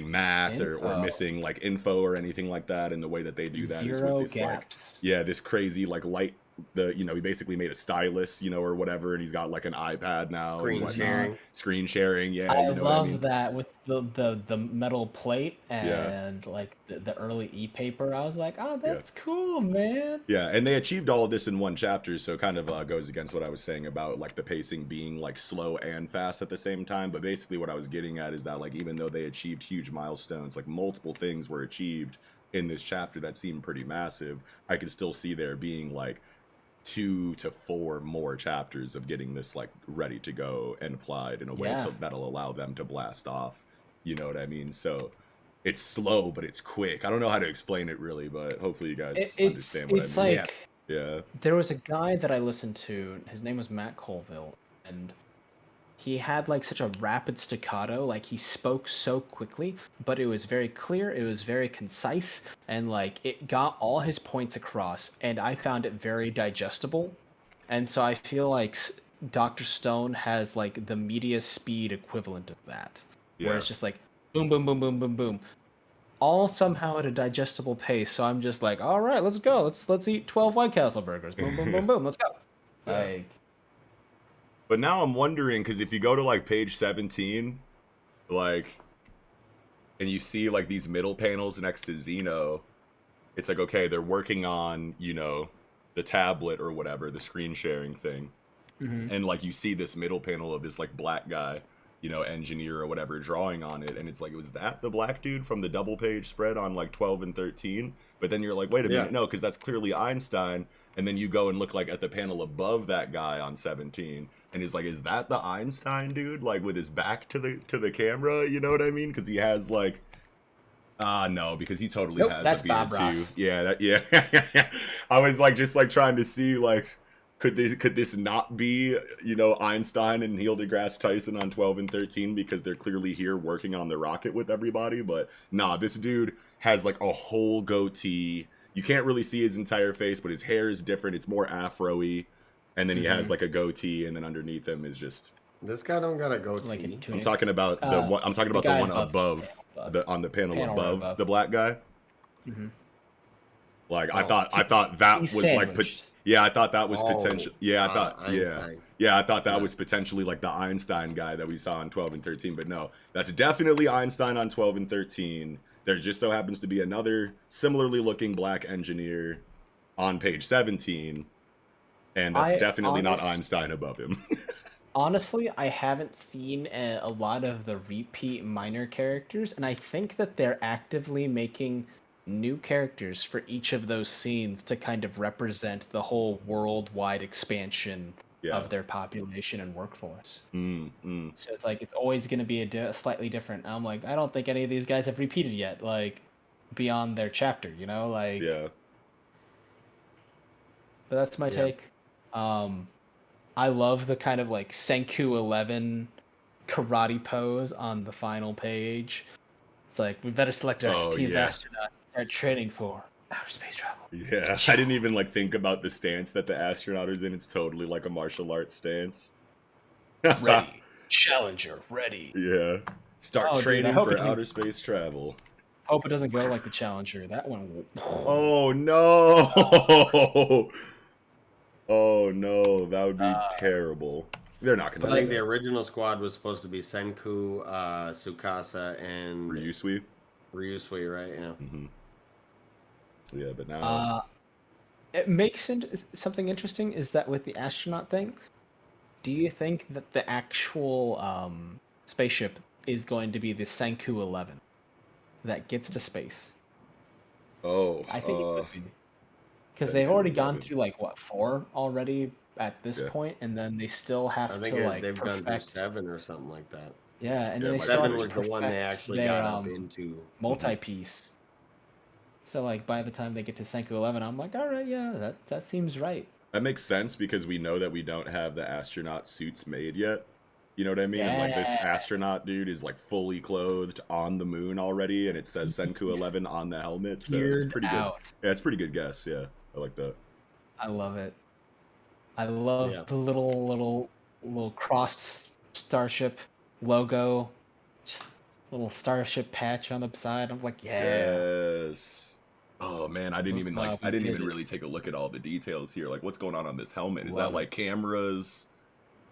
math or missing like info or anything like that. And the way that they do that is with this gaps. like this crazy like light, he basically made a stylus or whatever, and he's got like an iPad now, screen sharing. Yeah, I love that with the metal plate and like the early e-paper. I was like, oh, that's cool, man. Yeah, and they achieved all of this in one chapter, so it kind of goes against what I was saying about like the pacing being like slow and fast at the same time. But basically what I was getting at is that like even though they achieved huge milestones, like multiple things were achieved in this chapter that seemed pretty massive, I could still see there being like 2 to 4 more chapters of getting this like ready to go and applied in a way so that'll allow them to blast off. You know what I mean? So it's slow, but it's quick. I don't know how to explain it really, but hopefully you guys understand what I mean. It's like, yeah. There was a guy that I listened to. His name was Matt Colville, and he had like such a rapid staccato. Like he spoke so quickly, but it was very clear. It was very concise, and like it got all his points across. And I found it very digestible. And so I feel like Dr. Stone has like the media speed equivalent of that, where it's just like boom, boom, boom, boom, boom, boom, all somehow at a digestible pace. So I'm just like, all right, let's go. Let's eat 12 White Castle burgers. Boom, boom, boom, boom. Let's go. Like. But now I'm wondering, because if you go to like page 17, like, and you see like these middle panels next to Zeno, it's like, okay, they're working on, the tablet or whatever, the screen sharing thing. And like you see this middle panel of this like black guy, engineer or whatever, drawing on it. And it's like, was that the black dude from the double page spread on like 12 and 13? But then you're like, wait a minute, no, because that's clearly Einstein. And then you go and look like at the panel above that guy on 17. And he's like, is that the Einstein dude? Like with his back to the camera, you know what I mean? Because he has like, no, because he totally has that's a beard Bob too. Ross. Yeah. I was like, just like trying to see like, could this not be, Einstein and Neil deGrasse Tyson on 12 and 13, because they're clearly here working on the rocket with everybody. But nah, this dude has like a whole goatee. You can't really see his entire face, but his hair is different. It's more afro-y. And then he has like a goatee, and then underneath him is just. This guy don't got a goatee. Like I'm talking about the one. I'm talking about the one above, on the panel above the black guy. Like Oh, I thought that He's was like sandwiched. yeah, I thought that was Oh, potential. Yeah, I thought Einstein. yeah, I thought that Yeah. was potentially like the Einstein guy that we saw in 12 and 13, but no, that's definitely Einstein on 12 and 13. There just so happens to be another similarly looking black engineer on page 17, and that's I definitely not honest- Einstein above him. Honestly, I haven't seen a lot of the repeat minor characters, and I think that they're actively making new characters for each of those scenes to kind of represent the whole worldwide expansion Yeah. of their population and workforce. Mm. So it's like it's always going to be a slightly different. I'm like, I don't think any of these guys have repeated yet, like beyond their chapter, you know, like. Yeah. But that's my Yeah. take. I love the kind of like Senku 11 karate pose on the final page. It's like we better select our Oh, team yeah. of astronauts and start training for outer space travel. Yeah. I didn't even like think about the stance that the astronaut is in. It's totally like a martial arts stance. Ready, Challenger, ready. Yeah. Start Oh, dude, I training hope for it's outer space travel. Hope it doesn't go like the Challenger. That one. Oh no! Oh no, that would be terrible. They're not I gonna think do the that. original squad was supposed to be Senku, Tsukasa, and Ryusui. Ryusui, right? Yeah. Mm-hmm. Yeah, but now It makes something interesting is that with the astronaut thing, do you think that the actual spaceship is going to be the Senku 11 that gets to space? I think it could be. Because they've Senku already gone 11. through like what 4 already at this Yeah. point, and then they still have I think to like they've gone through perfect. 7 or something like that. Yeah, and Yeah, then they like still have 7 to was the one they perfect actually their, got up into. multi-piece. So like by the time they get to Senku 11, I'm like, all right, yeah, that seems right. That makes sense because we know that we don't have the astronaut suits made yet. You know what I mean? And like this Yeah. astronaut dude is like fully clothed on the moon already, and it says Senku 11 on the helmet. So it's Geared pretty good. out. Yeah, it's a pretty good guess. Yeah, I like that. I love it. I love Yeah. the little crossed starship logo, just little starship patch on the side. I'm like, yeah. Yes. Oh man, I didn't even Wow, like. we I didn't did even it. really take a look at all the details here. Like, what's going on this helmet? Is Love that like cameras?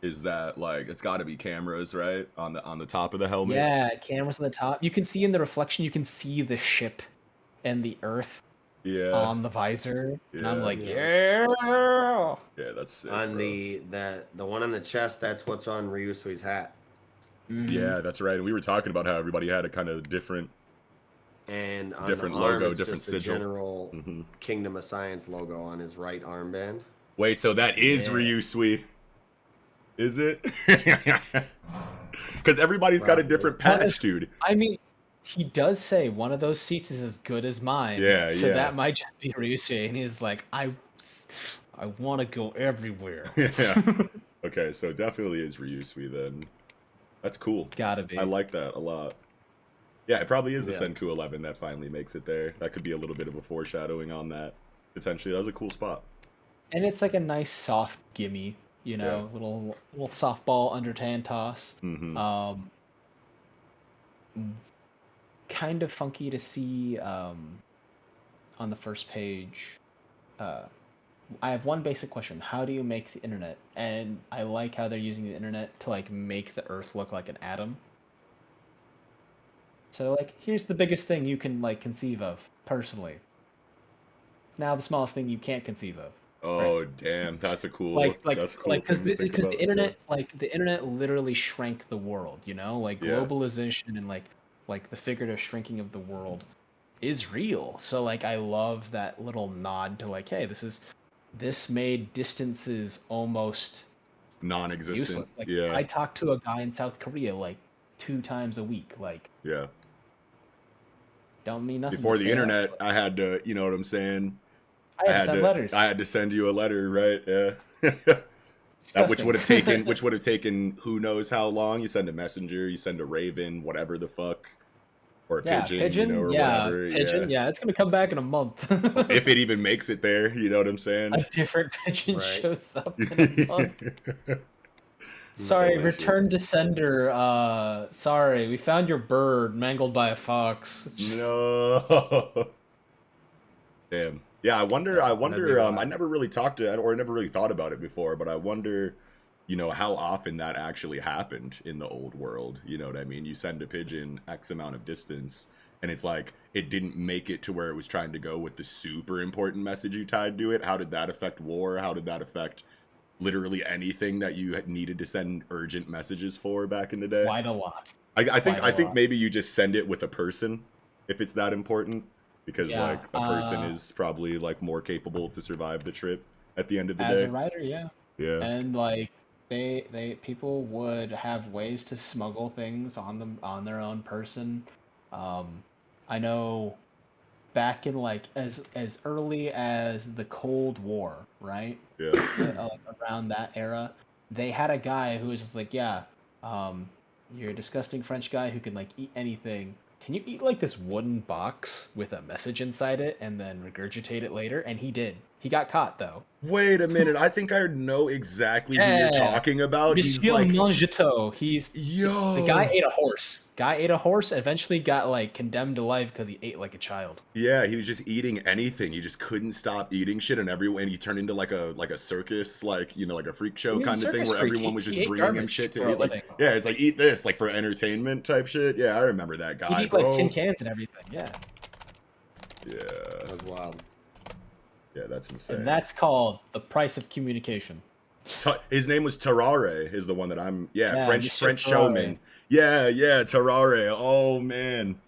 Is that like it's got to be cameras, right? On the top of the helmet. Yeah, cameras on the top. You can see in the reflection, you can see the ship and the Earth Yeah. on the visor, and I'm Yeah. like, Yeah. yeah. Yeah, that's sick, On bro. the one on the chest, that's what's on Ryusui's hat. Mhm. Yeah, that's right. And we were talking about how everybody had a kind of different. And on Different the arm, logo, it's different just sigil. the general Mhm. Kingdom of Science logo on his right armband. Wait, so that is Yeah. Ryusui? Is it? Because everybody's got a different patch, dude. I mean, he does say one of those seats is as good as mine. Yeah, So yeah. that might just be Ryusui, and he's like, I want to go everywhere. Yeah. Okay, so it definitely is Ryusui then. That's cool. Gotta be. I like that a lot. Yeah, it probably is the Yeah. Senku 11 that finally makes it there. That could be a little bit of a foreshadowing on that. Potentially, that was a cool spot. And it's like a nice soft gimme, you know, little softball underhand toss. Mm-hmm. Kind of funky to see on the first page. I have one basic question: how do you make the internet? And I like how they're using the internet to like make the Earth look like an atom. So like, here's the biggest thing you can like conceive of personally. It's now the smallest thing you can't conceive of. Oh, damn. That's a cool. That's cool because thing to think because about, the internet like the internet literally shrank the world, you know, like Yeah. globalization and like the figurative shrinking of the world is real. So like I love that little nod to like, hey, this made distances almost non-existent. useless. Like Yeah. I talk to a guy in South Korea like 2 times a week. Like Yeah. don't mean nothing. Before to the stay up. internet, I had to, you know what I'm saying? I had to send letters. I had to send you a letter, right? Yeah. That which would have taken who knows how long. You send a messenger, you send a raven, whatever the fuck, or a pigeon, you know, or whatever. Pigeon. Yeah, it's gonna come back in a month. If it even makes it there, you know what I'm saying? A different pigeon Right. shows up in a month. Sorry, Don't return to sender. Sorry, we found your bird mangled by a fox. It's just- No. Damn. Yeah, I wonder. Yeah, I that'd be wonder. I wild. never really talked to, or never really thought about it before, but I wonder, how often that actually happened in the old world. You know what I mean? You send a pigeon X amount of distance, and it's like it didn't make it to where it was trying to go with the super important message you tied to it. How did that affect war? How did that affect literally anything that you had needed to send urgent messages for back in the day? Quite a lot. I think Quite I a think lot. maybe you just send it with a person if it's that important, because Yeah. like a person is probably like more capable to survive the trip at the end of the As a day. writer, yeah. Yeah. And like they people would have ways to smuggle things on their own person. I know back in like as early as the Cold War, right? Yeah. Around that era, they had a guy who was just like, yeah, um, you're a disgusting French guy who can like eat anything. Can you eat like this wooden box with a message inside it and then regurgitate it later? And he did. He got caught though. Wait a minute. I think I know exactly who you're Yeah, talking about. He's Monsieur like, Mangetot. The guy yo. ate a horse. Guy ate a horse. Eventually got like condemned to life because he ate like a child. Yeah, he was just eating anything. He just couldn't stop eating shit, and everyone he turned into like a circus, like a freak show He was a kind of thing circus where freak. everyone was He just ate bringing him garbage shit to. for a He's like, living. yeah, it's like eat this, like for entertainment type shit. Yeah, I remember that guy, He'd eat bro. like tin cans and everything. Yeah. Yeah, That was wild. yeah, that's insane. And that's called the price of communication. His name was Terrare, is the one that I'm. Yeah, Yeah, French Monsieur French Terrare. showman. Yeah, Terrare. Oh man,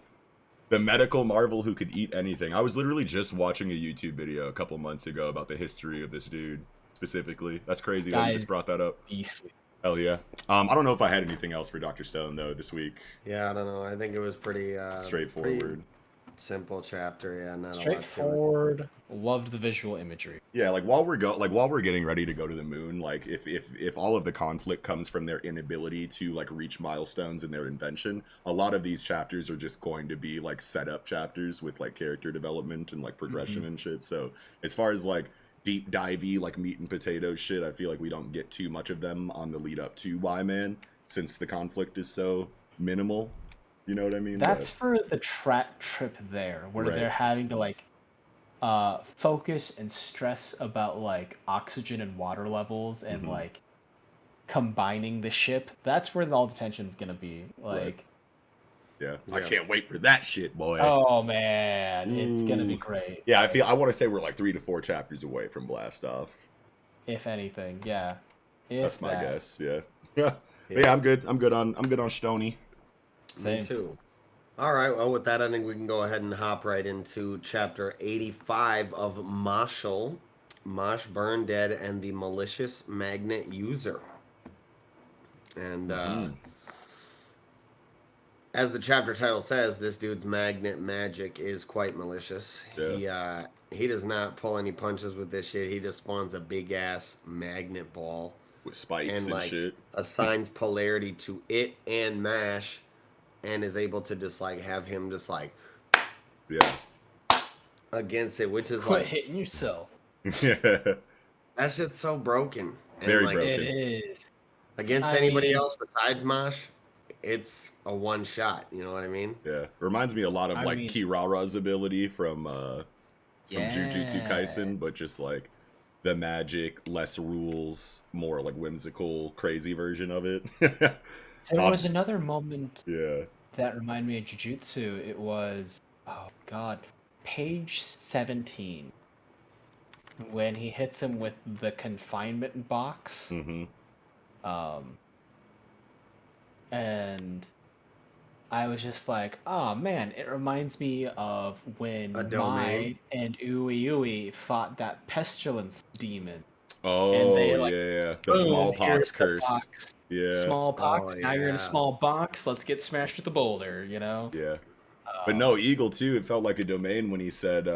the medical marvel who could eat anything. I was literally just watching a YouTube video a couple months ago about the history of this dude specifically. That's crazy that you just Guys, brought that up. beastly. Hell yeah. I don't know if I had anything else for Dr. Stone though this week. Yeah, I don't know. I think it was pretty Straightforward. pretty simple chapter. Yeah, not a lot to it. Straightforward. Loved the visual imagery. Yeah, like while we're getting ready to go to the moon, like if all of the conflict comes from their inability to like reach milestones in their invention, a lot of these chapters are just going to be like setup chapters with like character development and like progression and shit. So as far as like deep divey like meat and potatoes shit, I feel like we don't get too much of them on the lead up to Y-Man since the conflict is so minimal. You know what I mean? That's for the track trip there, where Right. they're having to like focus and stress about like oxygen and water levels and like combining the ship. That's where all the tension's gonna be. Like, Yeah. Yeah. I can't wait for that shit, boy. oh man, it's gonna be Ooh. great. Yeah, I want to say we're like 3 to 4 chapters away from blast off. If anything, yeah. If That's my that. guess. Yeah. Yeah. But yeah, I'm good. I'm good on Stony. Same. Me too. All right. Well, with that, I think we can go ahead and hop right into chapter 85 of Mashle, Mosh Burn Dead, and the Malicious Magnet User. And as the chapter title says, this dude's magnet magic is quite malicious. Yeah. He does not pull any punches with this shit. He just spawns a big ass magnet ball With spikes and and like shit. assigns polarity to it and Mash, and is able to just like have him just like Yeah. against it, which is Quit like hitting yourself. Yeah. that shit's so broken. And Very like broken. It is. against I anybody mean- else besides Mosh, it's a one shot. You know what I mean? Yeah. Reminds me a lot of I like mean- Kirara's ability from Jujutsu Yeah. Kaisen, but just like the magic, less rules, more like whimsical, crazy version of it. There was another moment Yeah. that reminded me of Jujutsu. It was, oh god, page 17. When he hits him with the confinement box. Mm-hmm. And I was just like, oh man, it reminds me of when A Mai domain. and Ui fought that pestilence demon. Oh, they, like, yeah. The Boom, smallpox here's the curse. box. Yeah. Smallpox. Oh, Now you're in a yeah. small box. Let's get smashed with a boulder. You know. Yeah. But no, Eagle too. It felt like a domain when he said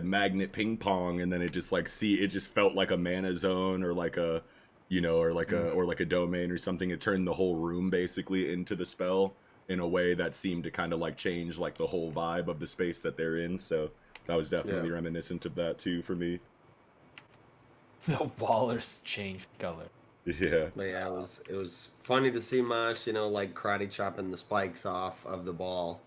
magnet ping pong, and then it just like it just felt like a mana zone or like a, or like a domain or something. It turned the whole room basically into the spell in a way that seemed to kind of like change like the whole vibe of the space that they're in. So that was definitely reminiscent of that too for me. The wallers changed color. Yeah. But yeah, it was funny to see Mosh, like karate chopping the spikes off of the ball,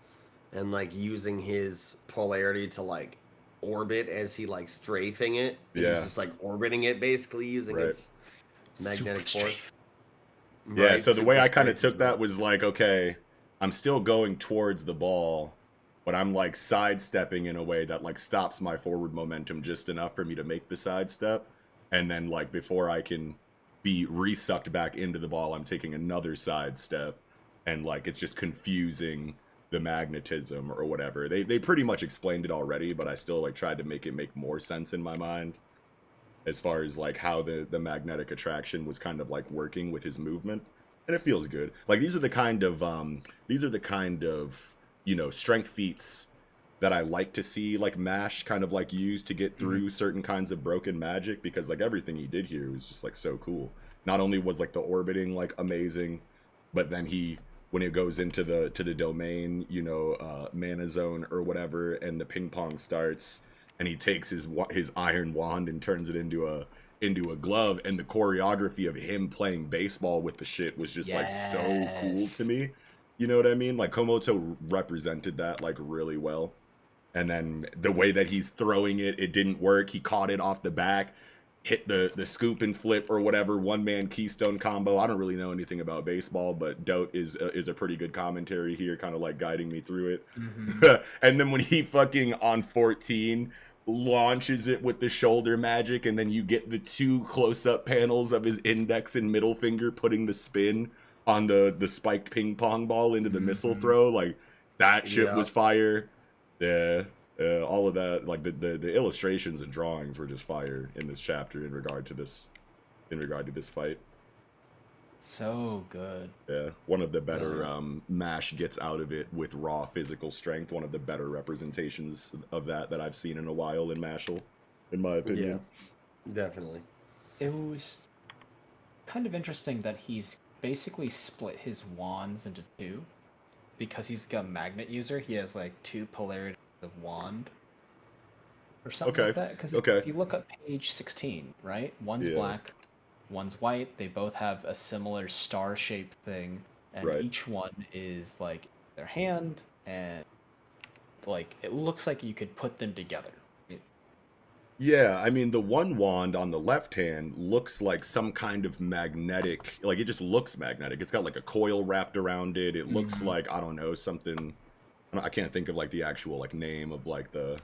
and like using his polarity to like orbit as he like strafing it. And Yeah. he's just like orbiting it basically using Right. its magnetic Super force. Yeah, Right, so the way super I kind of strafe took as well. that was like, okay, I'm still going towards the ball, but I'm like sidestepping in a way that like stops my forward momentum just enough for me to make the sidestep. And then like before I can be resucked back into the ball, I'm taking another sidestep. And like it's just confusing the magnetism or whatever. They pretty much explained it already, but I still like tried to make it make more sense in my mind as far as like how the magnetic attraction was kind of like working with his movement, and it feels good. Like these are the kind of strength feats that I like to see like Mash kind of like use to get through certain kinds of broken magic, because like everything he did here was just like so cool. Not only was like the orbiting like amazing, but then when it goes into the domain, mana zone or whatever, and the ping pong starts, and he takes his iron wand and turns it into a glove, and the choreography of him playing baseball with the shit was just like so cool to me. You know what I mean? Like Komoto represented that like really well. And then the way that he's throwing it, it didn't work. He caught it off the back, hit the scoop and flip or whatever, one man keystone combo. I don't really know anything about baseball, but Dote is a pretty good commentary here, kind of like guiding me through it. And then when he fucking on 14 launches it with the shoulder magic, and then you get the two close-up panels of his index and middle finger putting the spin on the spiked ping pong ball into the missile throw, like that shit was fire. Yeah, all of that, like the illustrations and drawings were just fire in this chapter in regard to this fight. So good. Yeah, one of the better Mash gets out of it with raw physical strength. One of the better representations of that I've seen in a while in Mashle, in my opinion. Yeah, definitely. It was kind of interesting that he's basically split his wands into two, because he's got a magnet user. He has like two polarities of wand or something like that. Because if you look up page 16, right? One's black, one's white. They both have a similar star-shaped thing, and each one is like their hand, and like it looks like you could put them together. Yeah, I mean, the one wand on the left hand looks like some kind of magnetic, like it just looks magnetic. It's got like a coil wrapped around it. It looks like, I don't know, something, I can't think of like the actual like name of like the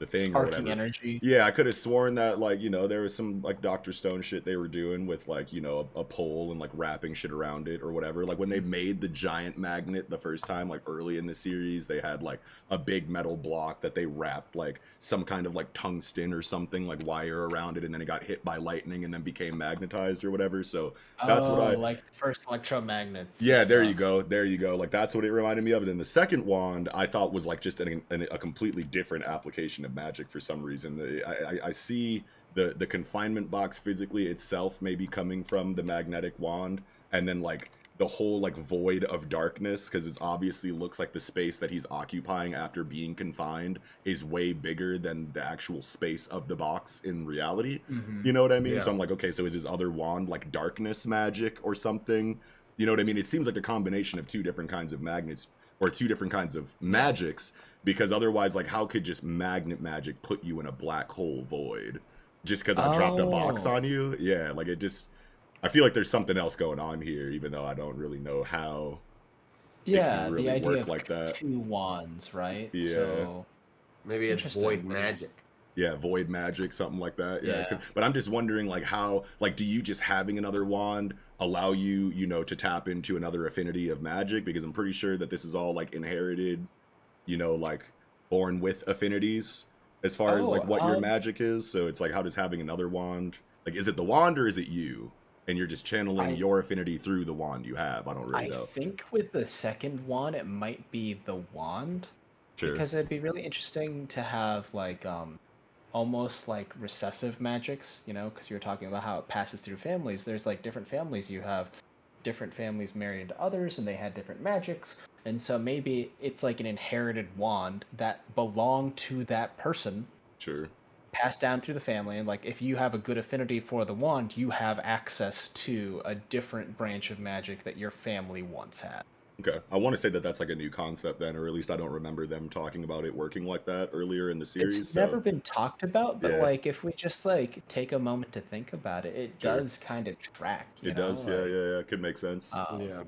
thing Sparking or whatever. energy. Yeah, I could have sworn that like, there was some like Dr. Stone shit they were doing with like, a pole and like wrapping shit around it or whatever. Like when they made the giant magnet the first time, like early in the series, they had like a big metal block that they wrapped like some kind of like tungsten or something like wire around it, and then it got hit by lightning and then became magnetized or whatever. So that's what I like the first electromagnets. Yeah, there you go. Like that's what it reminded me of. And then the second wand I thought was like just a completely different application of magic for some reason. I see the confinement box physically itself maybe coming from the magnetic wand, and then like the whole like void of darkness, because it obviously looks like the space that he's occupying after being confined is way bigger than the actual space of the box in reality. You know what I mean? So I'm like, okay, so is his other wand like darkness magic or something? You know what I mean? It seems like a combination of two different kinds of magnets or two different kinds of magics, because otherwise, like, how could just magnet magic put you in a black hole void just because I dropped a box on you? Yeah, like it just, I feel like there's something else going on here, even though I don't really know how. Yeah, really the idea work of like that. two wands, right? Yeah. So, maybe it's void magic. Yeah, void magic, something like that. Yeah. But I'm just wondering, like, how, like, do you just having another wand allow you, to tap into another affinity of magic? Because I'm pretty sure that this is all, like, inherited, like, born with affinities as far as, like, what your magic is. So it's like, how does having another wand, like, is it the wand or is it you? And you're just channeling your affinity through the wand you have. I don't really know. I think with the second wand, it might be the wand. Sure. Because it'd be really interesting to have, like, almost like recessive magics, because you were talking about how it passes through families. There's like different families. You have different families married into others, and they had different magics. And so maybe it's like an inherited wand that belonged to that person. Sure. Passed down through the family, and like if you have a good affinity for the wand, you have access to a different branch of magic that your family once had. Okay, I want to say that that's like a new concept then, or at least I don't remember them talking about it working like that earlier in the series. It's So never been talked about, but yeah, like if we just like take a moment to think about it, it sure, does kind of track, it you know, does. Yeah, like yeah, yeah. Could make sense. Yeah.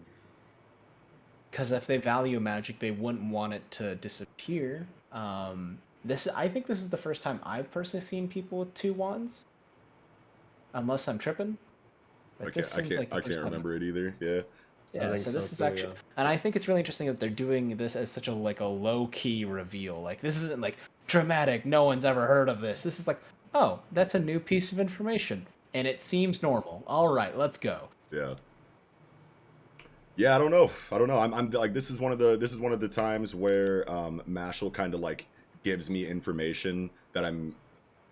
because if they value magic, they wouldn't want it to disappear. I think this is the first time I've personally seen people with two wands, unless I'm tripping. But this seems like the I first can't time. remember it either. Yeah, I Yeah, think so so this is too, actually, yeah. and I think it's really interesting that they're doing this as such a like a low key reveal. Like this isn't like dramatic. No one's ever heard of this. This is like, oh, that's a new piece of information, and it seems normal. All right, let's go. yeah. Yeah, I don't know. I don't know. I'm like this is one of the times where Mashle kind of like gives me information that I'm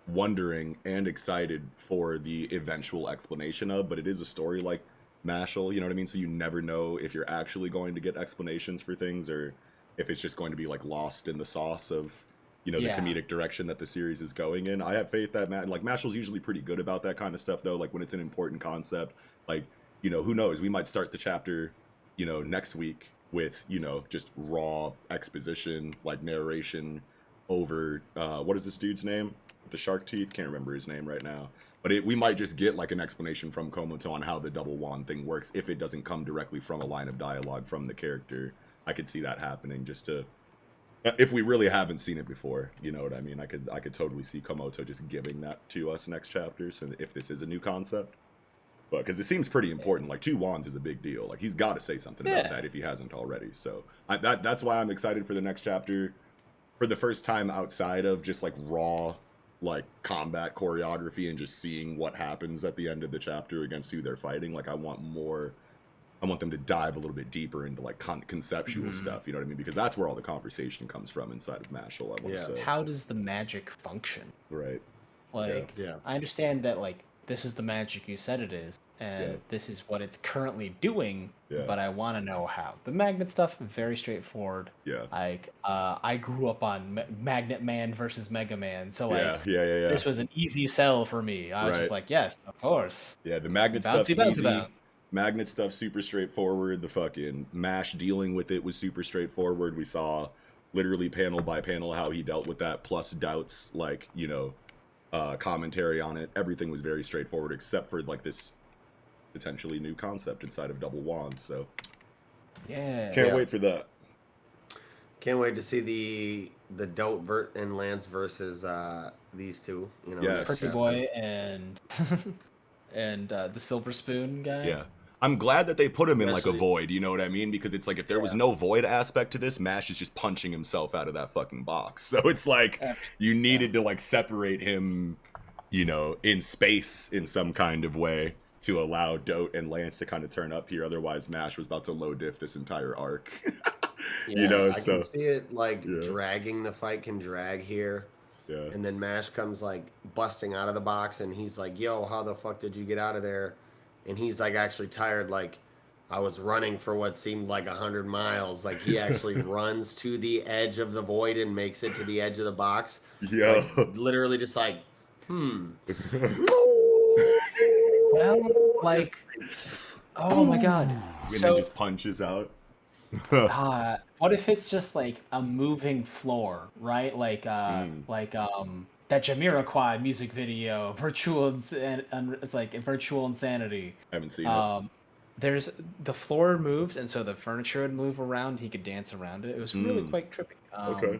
wondering and excited for the eventual explanation of, but it is a story like Mashle, you know what I mean? So you never know if you're actually going to get explanations for things or if it's just going to be like lost in the sauce of, you know, the Yeah. comedic direction that the series is going in. I have faith that like Mashle's usually pretty good about that kind of stuff though, like when it's an important concept, like, you know, who knows, we might start the chapter, you know, next week with, you know, just raw exposition, like narration over what is this dude's name? With the shark teeth? Can't remember his name right now. But we might just get like an explanation from Komoto on how the double wand thing works if it doesn't come directly from a line of dialogue from the character. I could see that happening just to if we really haven't seen it before, you know what I mean? I could totally see Komoto just giving that to us next chapter. So if this is a new concept, but because it seems pretty important, like two wands is a big deal. Like he's got to say something about Yeah. that if he hasn't already. So that's why I'm excited for the next chapter. For the first time outside of just like raw like combat choreography and just seeing what happens at the end of the chapter against who they're fighting. Like I want them to dive a little bit deeper into like conceptual stuff, you know what I mean? Because that's where all the conversation comes from inside of Mashle, I want to Yeah. say. How does the magic function? Right. Like, Yeah. I understand that like this is the magic you said it is, and Yeah. this is what it's currently doing. Yeah. But I want to know how. The magnet stuff, very straightforward. Yeah. Like, I grew up on Magnet Man versus Mega Man, so like, Yeah. this was an easy sell for me. I was Right. just like, yes, of course. Yeah, the magnet Bouncy, stuff's bouncy, easy. bounce. Magnet stuff super straightforward. The fucking Mash dealing with it was super straightforward. We saw literally panel by panel how he dealt with that, plus doubts, like, you know, commentary on it. Everything was very straightforward except for like this potentially new concept inside of Double Wand. So Yeah. can't Yeah. wait for that. Can't wait to see the Dote and Lance versus these two. You know, Yes. next Pretty chapter. Boy and and the Silver Spoon guy. Yeah. I'm glad that they put him in like a Especially- void, you know what I mean? Because it's like if there was Yeah. no void aspect to this, Mash is just punching himself out of that fucking box. So it's like you needed to like separate him, you know, in space in some kind of way to allow Dote and Lance to kind of turn up here. Otherwise, Mash was about to low diff this entire arc. You Yeah, know, I so can see it like Yeah. dragging. The fight can drag here, yeah. and then Mash comes like busting out of the box, and he's like, "Yo, how the fuck did you get out of there?" And he's like actually tired, like I was running for what seemed like 100 miles. Like he actually runs to the edge of the void and makes it to the edge of the box. Yeah. Literally just like, Well, like, oh my god. And So, then just punches out. what if it's just like a moving floor, right? Like, that Jamiroquai music video, it's like virtual insanity. Haven't seen it. There's the floor moves, and so the furniture would move around. He could dance around it. It was really quite trippy. Okay.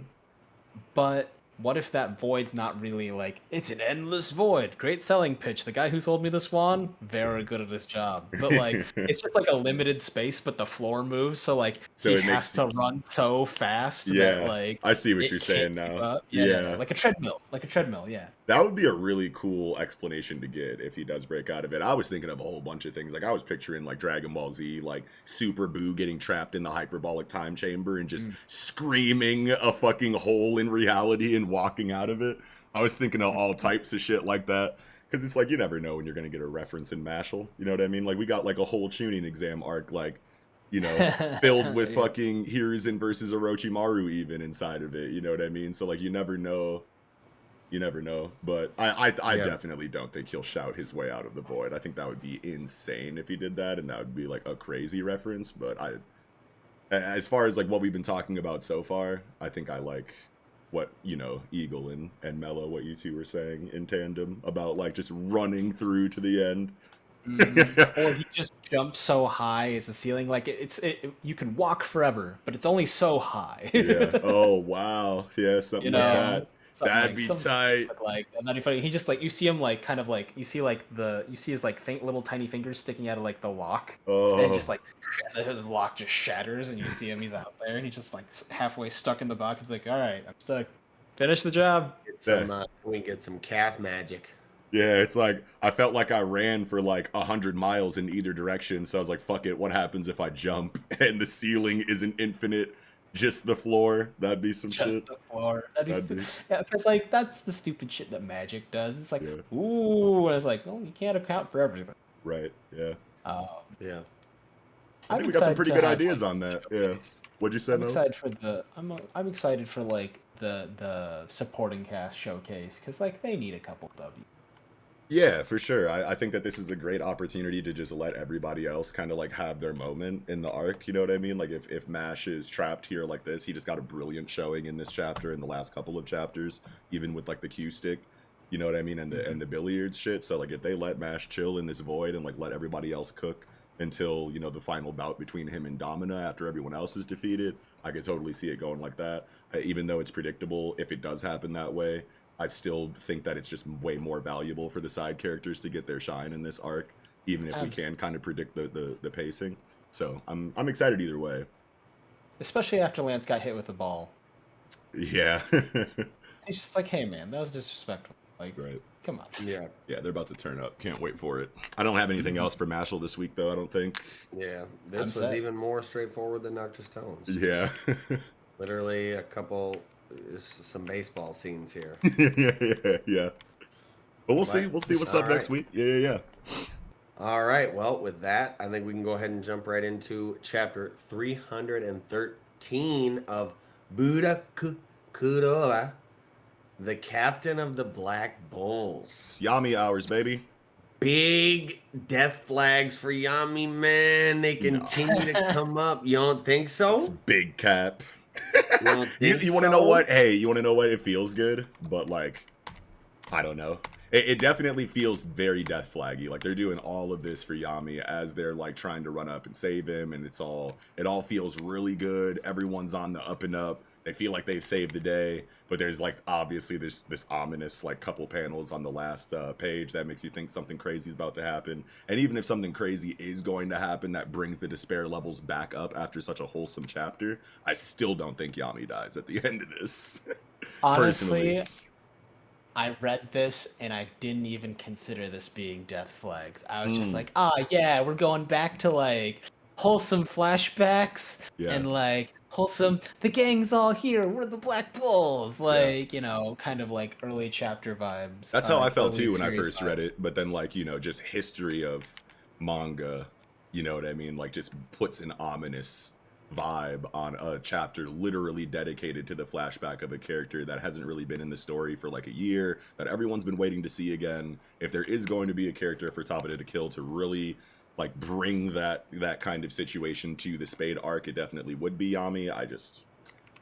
But what if that void's not really like it's an endless void? Great selling pitch. The guy who sold me the swan, very good at his job. But like it's just like a limited space, but the floor moves, so like So he it has makes to run so fast Yeah, that like I see what it you're can't saying keep now. up. Yeah. like a treadmill. Yeah. That would be a really cool explanation to get if he does break out of it. I was thinking of a whole bunch of things. Like I was picturing like Dragon Ball Z, like Super Boo getting trapped in the hyperbolic time chamber and just screaming a fucking hole in reality and walking out of it. I was thinking of all types of shit like that. Because it's like you never know when you're gonna get a reference in Mashle. You know what I mean? Like we got like a whole tuning exam arc, like, you know, filled with Yeah. fucking Hiruzen versus Orochimaru even inside of it. You know what I mean? So like you never know. You never know, but I Yeah. definitely don't think he'll shout his way out of the void. I think that would be insane if he did that, and that would be like a crazy reference. But As far as like what we've been talking about so far, I think I like what, Eagle and Mello, what you two were saying in tandem about like just running through to the end. Or he just jumps so high as the ceiling. Like you can walk forever, but it's only so high. Yeah. Oh wow. Yeah, something like that. Something That'd like be some tight. stupid, like not funny. He just like you see him like kind of like you see his like little tiny fingers sticking out of like the lock, and just Oh. like the lock just shatters, and you see him. He's out there, and he's just like halfway stuck in the box. He's like, all right, I'm stuck. Finish the job. We get some calf magic. Yeah, it's like I felt like I ran for like 100 miles in either direction, so I was like, "Fuck it, what happens if I jump and the ceiling isn't infinite, just the floor?" That'd be some Just shit. the floor. That'd be be- yeah, because like that's the stupid shit that magic does. It's like, Yeah. ooh, and it's like, well, you can't account for everything. Right. Yeah. Um, Yeah. I I'm think we got some excited pretty to good have, ideas like, on that. Yeah. showcase. What'd you say, I'm Mo? excited for I'm excited for like the supporting cast showcase because like they need a couple W. Yeah, for sure. I think that this is a great opportunity to just let everybody else kind of like have their moment in the arc. You know what I mean? Like if Mash is trapped here like this, he just got a brilliant showing in this chapter and the last couple of chapters, even with like the Q stick. You know what I mean? And the billiards shit. So like if they let Mash chill in this void and like let everybody else cook until, the final bout between him and Domina after everyone else is defeated, I could totally see it going like that. Even though it's predictable, if it does happen that way, I still think that it's just way more valuable for the side characters to get their shine in this arc, even if we can kind of predict the pacing. So I'm excited either way. Especially after Lance got hit with the ball. Yeah. He's just like, hey man, that was disrespectful. Like, Right. come on. Yeah. Yeah, they're about to turn up. Can't wait for it. I don't have anything else for Mashle this week though, I don't think. Yeah. This I'm was set. even more straightforward than Noctis Tones. Yeah. Literally a couple, some baseball scenes here. yeah. But we'll see. We'll see what's up next week. Yeah. All right. Well, with that, I think we can go ahead and jump right into chapter 313 of Buddha Kuroa, the captain of the Black Bulls. It's Yami hours, baby. Big death flags for Yami, man. They continue to come up. You don't think so? It's big cap. You, You want to know what? Hey, you want to know what? It feels good, but like, I don't know. It definitely feels very death flaggy. Like they're doing all of this for Yami as they're like trying to run up and save him, and it all feels really good. Everyone's on the up and up. They feel like they've saved the day, but there's like obviously there's this ominous like couple panels on the last page that makes you think something crazy is about to happen. And even if something crazy is going to happen that brings the despair levels back up after such a wholesome chapter, I still don't think Yami dies at the end of this. Honestly, I read this and I didn't even consider this being death flags. I was just like, yeah, we're going back to like wholesome flashbacks and like wholesome, the gang's all here, we're the Black Bulls, like, kind of like early chapter vibes. That's how I felt too when I series first vibes. read it, but then like, just history of manga, you know what I mean? Like just puts an ominous vibe on a chapter literally dedicated to the flashback of a character that hasn't really been in the story for like a year, that everyone's been waiting to see again. If there is going to be a character for Tapete to kill to really like bring that kind of situation to the Spade arc, it definitely would be Yami. I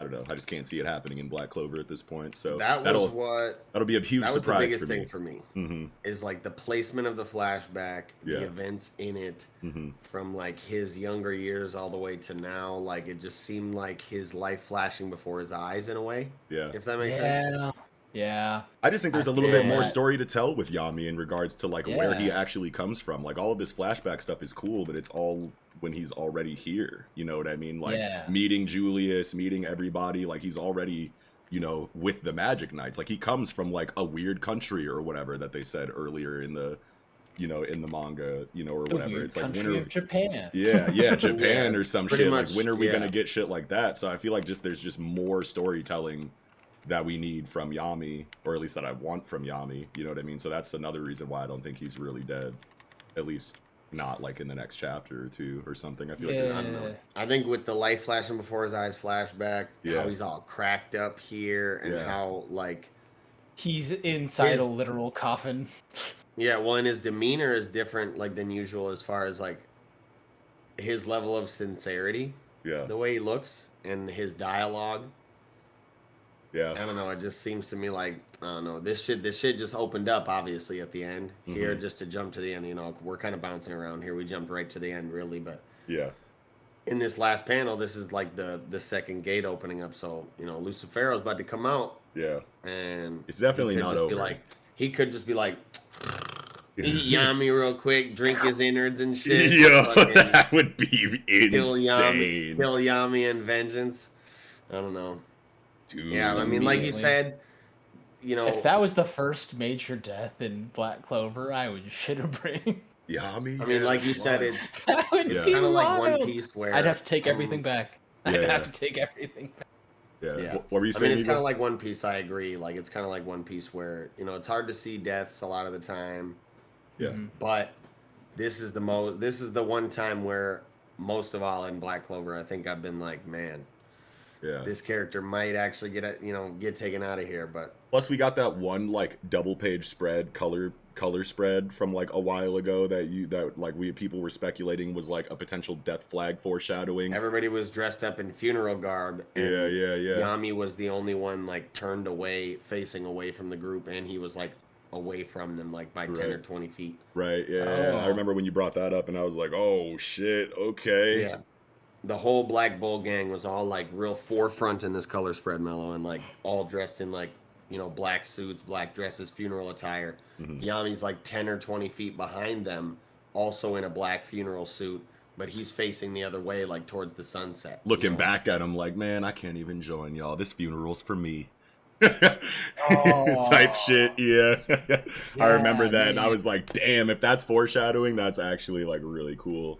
don't know. I just can't see it happening in Black Clover at this point. So that'll be a huge surprise for me. That was the biggest thing for me. Is like the placement of the flashback, the events in it, from like his younger years all the way to now. Like it just seemed like his life flashing before his eyes in a way. Yeah. If that makes sense. Yeah. I just think there's a little bit more story to tell with Yami in regards to like where he actually comes from. Like all of this flashback stuff is cool, but it's all when he's already here. You know what I mean? Like meeting Julius, meeting everybody, like he's already, with the Magic Knights. Like he comes from like a weird country or whatever that they said earlier in the in the manga, or whatever. It's like of Japan. Yeah, Japan or some shit. Much, like when are we gonna get shit like that? So I feel like there's just more storytelling that we need from Yami, or at least that I want from Yami, you know what I mean? So that's another reason why I don't think he's really dead, at least not like in the next chapter or two or something. I feel like I don't know. I think with the light flashing before his eyes flashback, how he's all cracked up here and how like he's inside a literal coffin. Yeah, well, and his demeanor is different like than usual as far as like his level of sincerity. Yeah. the way he looks and his dialogue. Yeah. I don't know. It just seems to me like I don't know. This shit just opened up obviously at the end. Here, just to jump to the end. You know, we're kind of bouncing around here. We jumped right to the end, really. But Yeah. in this last panel, this is like the second gate opening up. So you know, Lucifero's about to come out, Yeah. and It's definitely he could not just over. Be like, he could just be like, eat Yami real quick, drink his innards and shit. Yo, fucking that would be kill insane. Yami and vengeance. I don't know. Dude. Yeah, I mean, like you Immediately. said, you know, If that was the first major death in Black Clover, I would shit a brain. Yami. I mean, like you what? said, it's That would Yeah. be kind of like One wild. Piece where I'd have to take everything back. I'd Yeah. have to take everything back. Yeah. Yeah. What were you I saying? mean, it's kind of Eagle? like One Piece. I agree. Like it's kind of like One Piece where you know it's hard to see deaths a lot of the time, Yeah. Mhm. but this is the one time where most of all in Black Clover, I think I've been like, man, Yeah. this character might actually get taken out of here. But Plus, we got that one like double page spread color spread from like a while ago that people were speculating was like a potential death flag foreshadowing. everybody was dressed up in funeral garb. And Yeah. Yami was the only one like turned away, facing away from the group, and he was like away from them like by 10 or Right. 20 feet. Right. Yeah. I Oh. remember when you brought that up, and I was like, oh shit. Okay. Yeah. The whole Black Bull gang was all like real forefront in this color spread, Mellow, and like all dressed in like, you know, black suits, black dresses, funeral attire. Yami's like 10 or 20 feet behind them, also in a black funeral suit, but he's facing the other way, like towards the sunset. you Looking know? back at him like, man, I can't even join y'all. This funeral's for me. Oh. Type shit, yeah. I remember Yeah, that, and I man. was like, damn, if that's foreshadowing, that's actually like really cool.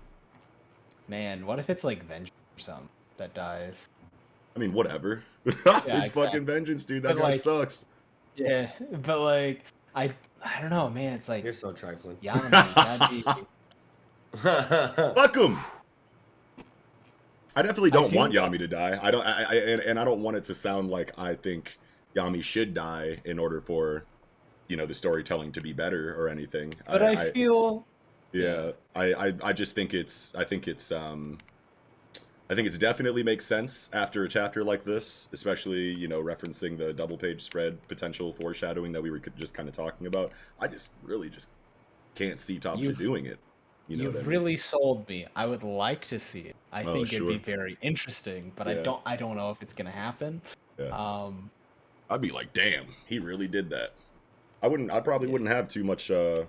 Man, what if it's like Vengeance or something that dies? I mean, whatever. It's exactly. fucking vengeance, dude. That But, guy like- sucks. Yeah, but like I don't know, man. It's like You're so trifling. Yami. That'd be, Fuck him. I definitely don't do- want Yami to die. I don't, and I don't want it to sound like I think Yami should die in order for, you know, the storytelling to be better or anything. but I feel Yeah, I just think I think it's definitely makes sense after a chapter like this, especially, you know, referencing the double page spread potential foreshadowing that we were just kind of talking about. I just really just can't see Topsha You've- doing it. You know you've what I mean? really sold me. I would like to see it. I Oh, think it'd be sure. very interesting, but Yeah. I don't know if it's gonna happen. Yeah. I'd be like, damn, he really did that. I probably wouldn't have too much. You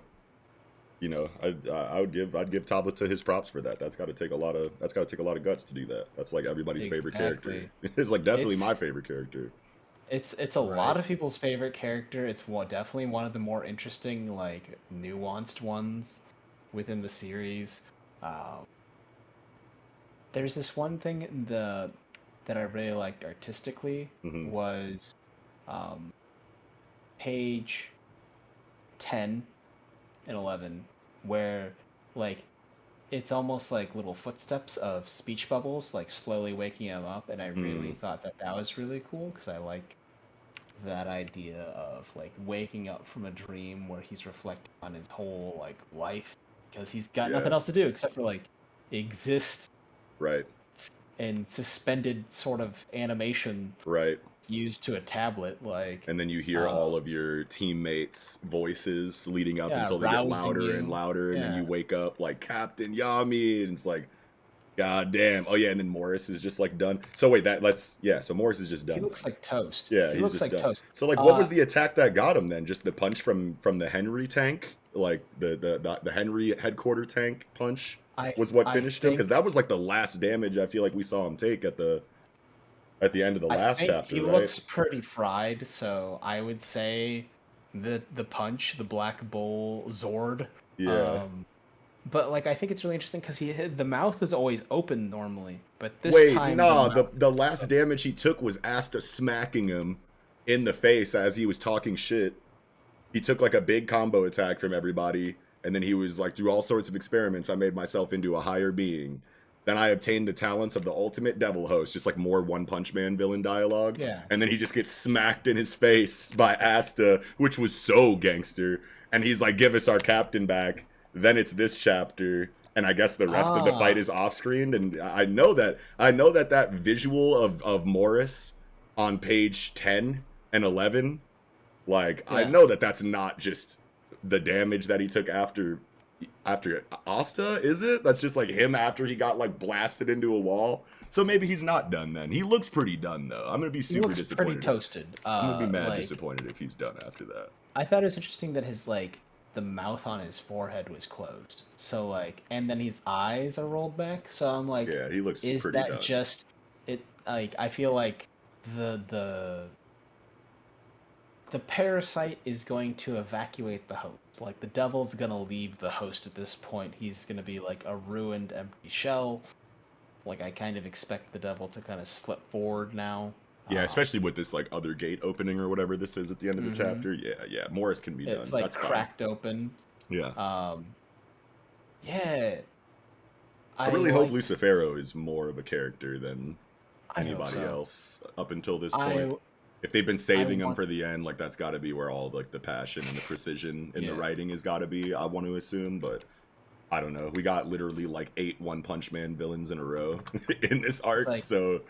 know, I'd give Tabata his props for that. That's got to take a lot of guts to do that. That's like everybody's favorite character. Exactly. It's like definitely It's- my favorite character. It's a lot of people's favorite character. It's definitely one of the more interesting, like nuanced ones within the series. There's this one thing that I really liked artistically Mhm. was page 10 and 11, where like it's almost like little footsteps of speech bubbles, like slowly waking him up, and I really thought that was really cool because I like that idea of like waking up from a dream where he's reflecting on his whole like life because he's got Yeah. nothing else to do except for like exist Right, in suspended sort of animation right. used to a tablet, like And then you hear all of your teammates' voices leading up Yeah, until they get rousing louder and you. louder, and then Yeah. you wake up like Captain Yami, and it's like, god damn. Oh yeah, and then Morris is just like done. So wait, so Morris is just he done. looks like toast. Yeah, he he's looks just like done. toast. So like, what was Uh, the attack that got him then? Just the punch from the Henry tank, like the Henry headquarter tank punch was what finished him? Because that was like the last damage I feel like we saw him take at the end of the last chapter. He right? looks pretty fried, so I would say the punch, the Black Bull Zord. Yeah. But like I think it's really interesting because the mouth is always open normally, but this Wait, time no, the the last damage he took was Asta smacking him in the face as he was talking shit. He took like a big combo attack from everybody, and then he was like, through all sorts of experiments, I made myself into a higher being. Then I obtained the talents of the ultimate devil host, just like more One Punch Man villain dialogue. Yeah. And then he just gets smacked in his face by Asta, which was so gangster. And he's like, give us our captain back. Then it's this chapter. and I guess the rest of the fight is off screen. And I know that visual of Morris on page 10 and 11, like I know that that's not just the damage that he took after Asta, is it? That's just like him after he got like blasted into a wall. So maybe he's not done then. He looks pretty done though. I'm gonna be super disappointed. Pretty toasted. I'm gonna be mad disappointed if he's done after that. I thought it was interesting that his like the mouth on his forehead was closed. So like, and then his eyes are rolled back. So I'm like, yeah, he looks pretty done. Is that just it? Like I feel like the parasite is going to evacuate the host. Like the devil's gonna leave the host at this point. He's gonna be like a ruined, empty shell. Like I kind of expect the devil to kind of slip forward now. Yeah, especially with this like other gate opening or whatever this is at the end of the chapter. Yeah, Morris can be done. It's like that's cracked open. Yeah. Yeah. I really hope Lucifero is more of a character than anybody else up until this point. If they've been saving him for the end, like that's got to be where all like the passion and the precision in the writing has got to be. I want to assume, but I don't know. We got literally like 8 One Punch Man villains in a row in this arc, like, so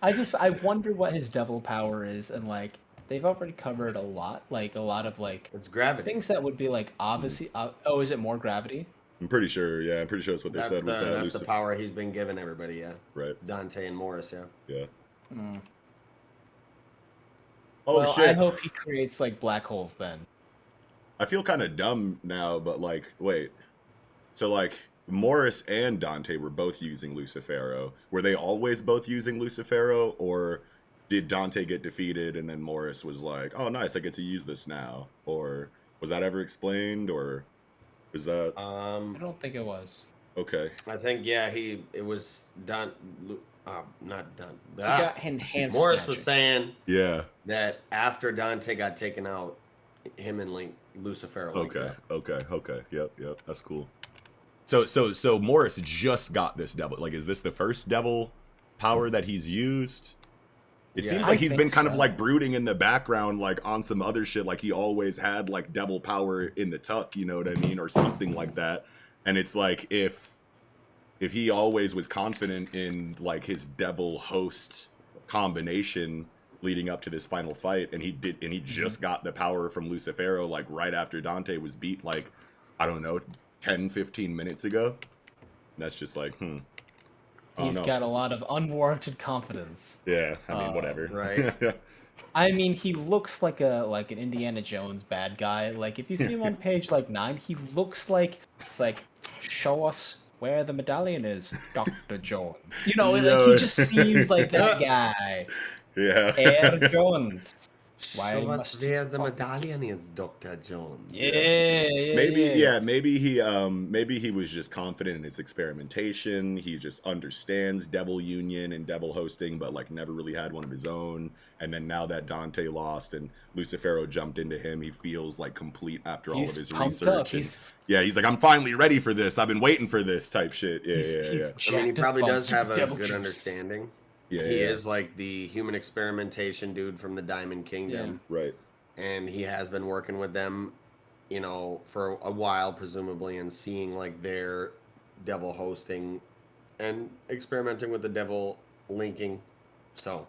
I wonder what his devil power is, and like they've already covered a lot of like it's gravity things that would be like obviously. Oh, is it more gravity? I'm pretty sure. Yeah, I'm pretty sure that's what they said. That's the power he's been giving everybody. Yeah, right. Dante and Morris. Yeah. Oh well, shit! I hope he creates like black holes then. I feel kind of dumb now, but like, wait. So like, Morris and Dante were both using Lucifero. Were they always both using Lucifero, or did Dante get defeated and then Morris was like, "Oh, nice, I get to use this now"? Or was that ever explained, or was that? I don't think it was. Okay. I think it was done. Not done. He got enhanced. Morris magic. was saying that after Dante got taken out, him and Lucifero. Okay. Yep. That's cool. So Morris just got this devil. Like, is this the first devil power that he's used? It seems like he's been kind of like brooding in the background, like on some other shit. Like he always had like devil power in the tuck, you know what I mean, or something like that. And it's like if he always was confident in like his devil host combination leading up to this final fight, and he just got the power from Lucifero like right after Dante was beat, like I don't know, 10-15 minutes ago. That's just like he's got a lot of unwarranted confidence. Yeah, I mean whatever. Right. I mean, he looks like an Indiana Jones bad guy. Like if you see him on page like 9, he looks like it's like, show us where the medallion is, Dr. Jones. You know, like he just seems like that guy. Yeah. Air Jones. Show us where the medallion is, Dr. Jones. Maybe he was just confident in his experimentation. He just understands devil union and devil hosting, but like never really had one of his own. And then now that Dante lost and Lucifero jumped into him, he feels like complete after all of his research. He's like, I'm finally ready for this. I've been waiting for this type shit. Yeah. I mean, he probably does have a good understanding. Yeah, he is like the human experimentation dude from the Diamond Kingdom. Yeah. Right. And he has been working with them, you know, for a while, presumably, and seeing like their devil hosting and experimenting with the devil linking. So,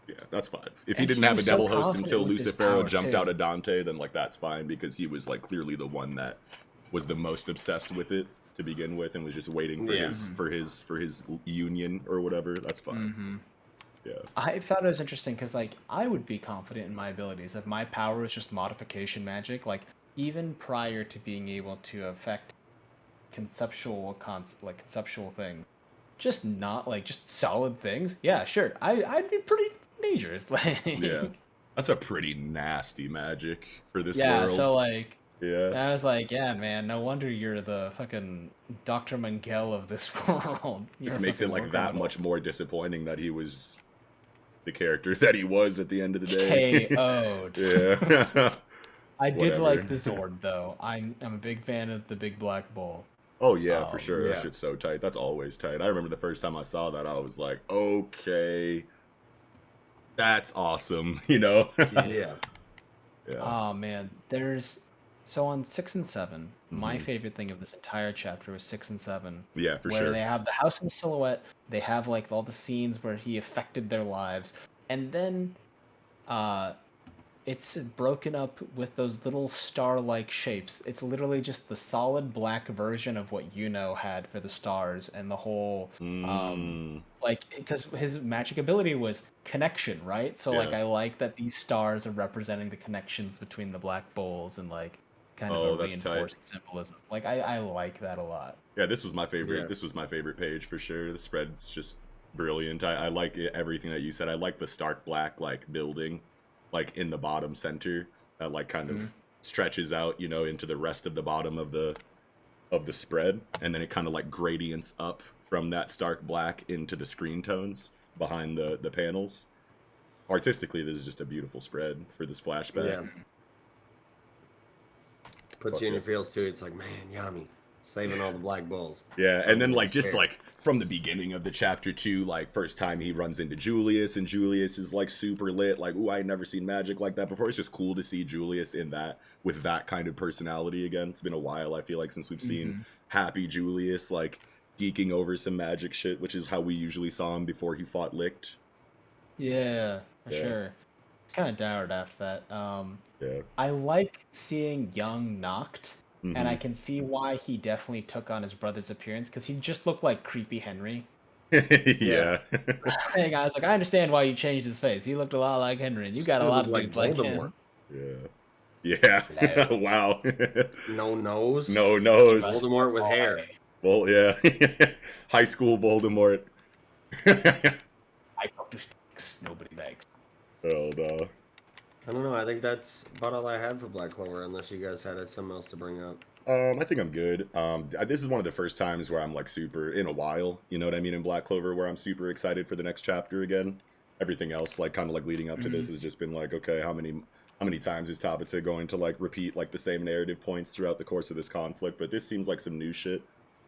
yeah, that's fine. If he didn't have a devil host until Lucifero jumped out of Dante, then like that's fine because he was like clearly the one that was the most obsessed with it to begin with and was just waiting for his union or whatever. That's fine. Yeah. I thought it was interesting because like I would be confident in my abilities if my power was just modification magic, like even prior to being able to affect conceptual things, just not like just solid things. Yeah, sure. I'd be pretty dangerous. Like yeah, that's a pretty nasty magic for this world. Yeah, so like. Yeah. I was like, yeah, man, no wonder you're the fucking Dr. Mengele of this world. This makes it like that much more disappointing that he was the character that he was at the end of the day. KO'd. Yeah. I did like the Zord, though. I'm a big fan of the big black bull. Oh, yeah, for sure. That shit's so tight. That's always tight. I remember the first time I saw that, I was like, okay, that's awesome, you know? Yeah. Oh, man, there's So on 6 and 7, my Mhm. favorite thing of this entire chapter was 6 and 7, Yeah, for where sure. they have the house in silhouette, they have like all the scenes where he affected their lives, and then uh it's broken up with those little star-like shapes. It's literally just the solid black version of what Yuno had for the stars, and the whole Mm, like, because his magic ability was connection, right? So like yeah. I like that these stars are representing the connections between the black bowls, and like kind of a Oh, that's tight. reinforced symbolism. Like I like that a lot. Yeah, this was my favorite. Yeah. This was my favorite page for sure. The spread's just brilliant. I like it, everything that you said. I like the stark black like building, like in the bottom center that like kind Mhm. of stretches out, you know, into the rest of the bottom of the spread, and then it kind of like gradients up from that stark black into the screen tones behind the panels. Artistically, this is just a beautiful spread for this flashback. Yeah. Puts you in your feels too. It's like, man, Yami, saving all the black bulls. Yeah, and then From like just despair. like from the beginning of the chapter too, like first time he runs into Julius, and Julius is like super lit, like, ooh, I had never seen magic like that before. It's just cool to see Julius in that with that kind of personality again. It's been a while, I feel like, since we've seen Mhm. happy Julius like geeking over some magic shit, which is how we usually saw him before he fought Licht. Yeah, for Yeah. sure. Kind of dowered after that. Yeah. I like seeing Young knocked, and I Hmm. can see why he definitely took on his brother's appearance, because he just looked like creepy Henry. Yeah. Hey guys, like I understand why you changed his face. He looked a lot like Henry, and you got a Still lot look of like dudes like Voldemort. him. Yeah. Yeah. Hello. Wow. No nose. No nose. Voldemort with hair. Well, yeah. High school Voldemort. I talk to sticks, nobody begs. Oh no. I don't know. I think that's about all I had for Black Clover, unless you guys had something else to bring up. I think I'm good. This is one of the first times where I'm like super in a while. You know what I mean in Black Clover, where I'm super excited for the next chapter again. Everything else, like kind of like leading up to this, has just been like, okay, how many times is Tabata going to like repeat like the same narrative points throughout the course of this conflict? But this seems like some new shit.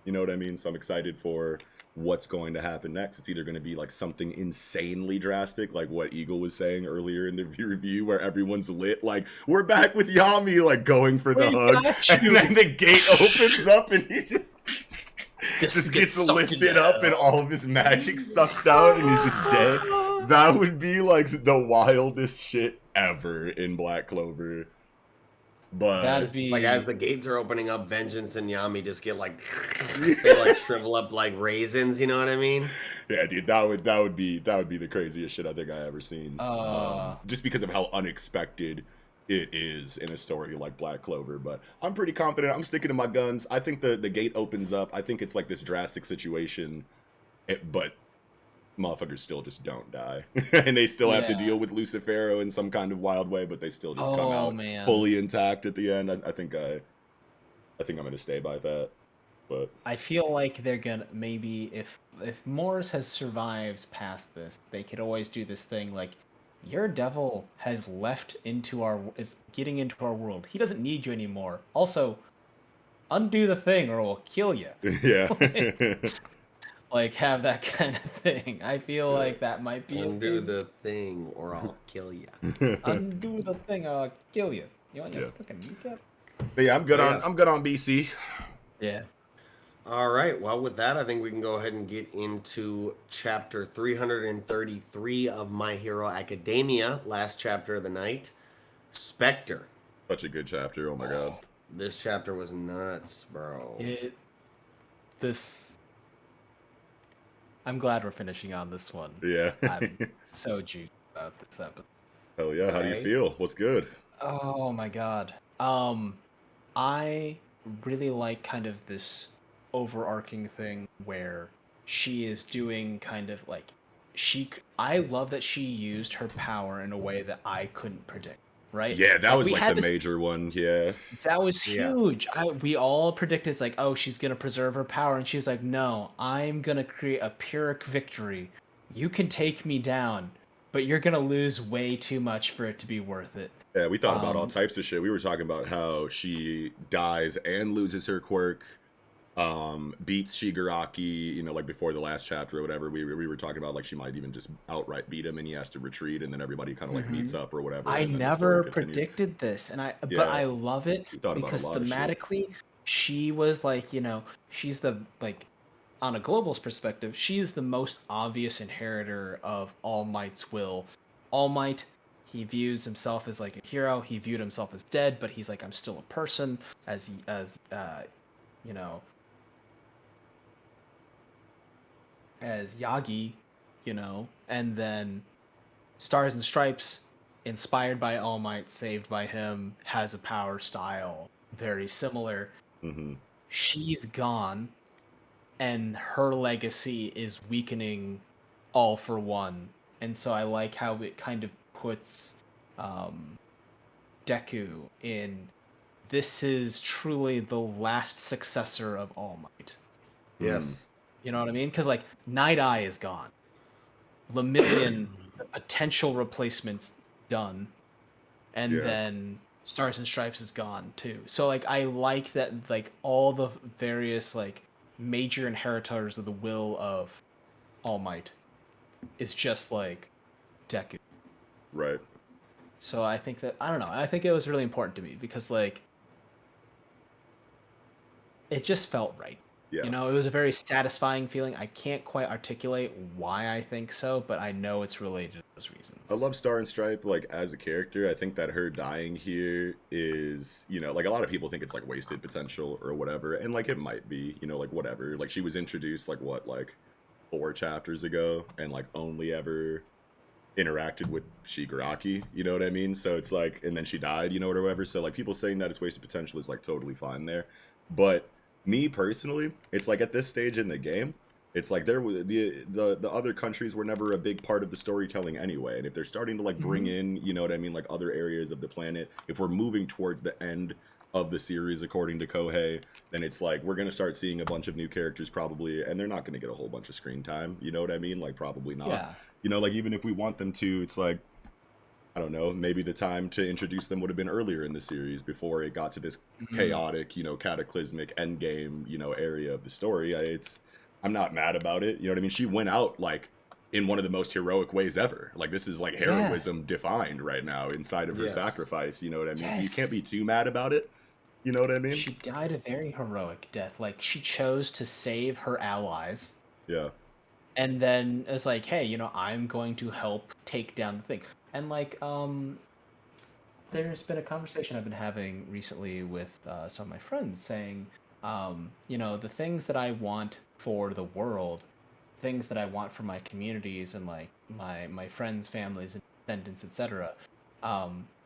You know what I mean? So I'm excited for what's going to happen next. It's either going to be like something insanely drastic, like what Eagle was saying earlier in the review, where everyone's lit, like, we're back with Yami, like going for the We hug. got And you. then the gate opens up and he just gets sucked lifted up and all of his magic sucked out and he's just dead. That would be like the wildest shit ever in Black Clover. But That'd be It's like as the gates are opening up, Vengeance and Yami just get like they like shrivel up like raisins. You know what I mean? yeah, dude, that would be the craziest shit I think I ever seen. Just because of how unexpected it is in a story like Black Clover. But I'm pretty confident. I'm sticking to my guns. I think the gate opens up. I think it's like this drastic situation, but motherfuckers still just don't die, and they still have to Yeah. deal with Lucifero in some kind of wild way. But they still just come Oh, out man. fully intact at the end. I think I'm gonna stay by that. But I feel like they're gonna maybe if Morris has survives past this, they could always do this thing like your devil has left into our is getting into our world. He doesn't need you anymore. Also, undo the thing or we'll kill you. yeah. Like have that kind of thing. I feel like that might be Undo a thing. the thing, or I'll kill you. Undo the thing or I'll kill you. You want your Yeah. fucking kneecap? But yeah, I'm good Yeah. on BC. Yeah. All right. Well, with that, I think we can go ahead and get into chapter 333 of My Hero Academia, last chapter of the night. Spectre. Such a good chapter. Oh my god. This chapter was nuts, bro. I'm glad we're finishing on this one. Yeah. I'm so juiced about this episode. Hell yeah. How do you Okay. feel? What's good? Oh my god. I really like kind of this overarching thing where she is doing kind of like I love that she used her power in a way that I couldn't predict, right? Yeah, that was we like had the this- major one. Yeah. That was Yeah. huge. We all predicted it's like, oh, she's gonna preserve her power, and she's like, no, I'm gonna create a Pyrrhic victory. You can take me down, but you're gonna lose way too much for it to be worth it. Yeah, we thought about all Um, types of shit. We were talking about how she dies and loses her quirk, beats Shigaraki, you know, like before the last chapter or whatever, we were talking about like she might even just outright beat him and he has to retreat and then everybody kind of like meets Hmm. up or whatever I and then the story never continues. predicted this, but Yeah, I love it we thought about a because lot of shit. thematically, she was like, she's the like on a global's perspective, she is the most obvious inheritor of All Might's will. All Might, he views himself as like a hero. He viewed himself as dead, but he's like, I'm still a person. You know, as Yagi, and then Stars and Stripes, inspired by All Might, saved by him, has a power style very similar. Hmm. She's gone, and her legacy is weakening All for One. And so I like how it kind of puts um, Deku in. This is truly the last successor of All Might. Mm. Yes. You know what I mean? Because like Night Eye is gone, Lemillion, the potential replacements done, and Yeah, then Stars and Stripes is gone too. So like I like that like all the various like major inheritors of the will of All Might is just like Deku. right. So I think that I don't know. I think it was really important to me because like it just felt right. Yeah. It was a very satisfying feeling. I can't quite articulate why I think so, but I know it's related to those I reasons. love Star and Stripe like as a character. I think that her dying here is, you know, like a lot of people think it's like wasted potential or whatever, and like it might be, you know, like whatever. Like she was introduced like what, like 4 chapters ago, and like only ever interacted with Shigaraki, you know what I mean? So it's like, and then she died, you know, or whatever. So like people saying that it's wasted potential is like totally fine there. But me personally, it's like at this stage in the game, it's like the other countries were never a big part of the storytelling anyway. And if they're starting to like bring Mm-hmm. in, you know what I mean, like other areas of the planet, if we're moving towards the end of the series according to Kohei, then it's like we're gonna start seeing a bunch of new characters probably, and they're not gonna get a whole bunch of screen time. You know what I mean? Like probably not. Yeah. You know, like even if we want them to, it's like I don't know, maybe the time to introduce them would have been earlier in the series before it got to this Mm-hmm. chaotic, you know, cataclysmic end game, you know, area of the story. I'm not mad about it. You know what I mean? She went out like in one of the most heroic ways ever. Like this is like Yeah. heroism defined right now inside of her Yes. sacrifice. You know what I mean? So you can't Yes. be too mad about it. You know what I mean? She died a very heroic death. Like she chose to save her allies Yeah. and then it's like, hey, I'm going to help take down the thing. And like there's been a conversation I've been having recently with some of my friends saying, the things that I want for the world, things that I want for my communities and like my friends, families, and descendants, etc.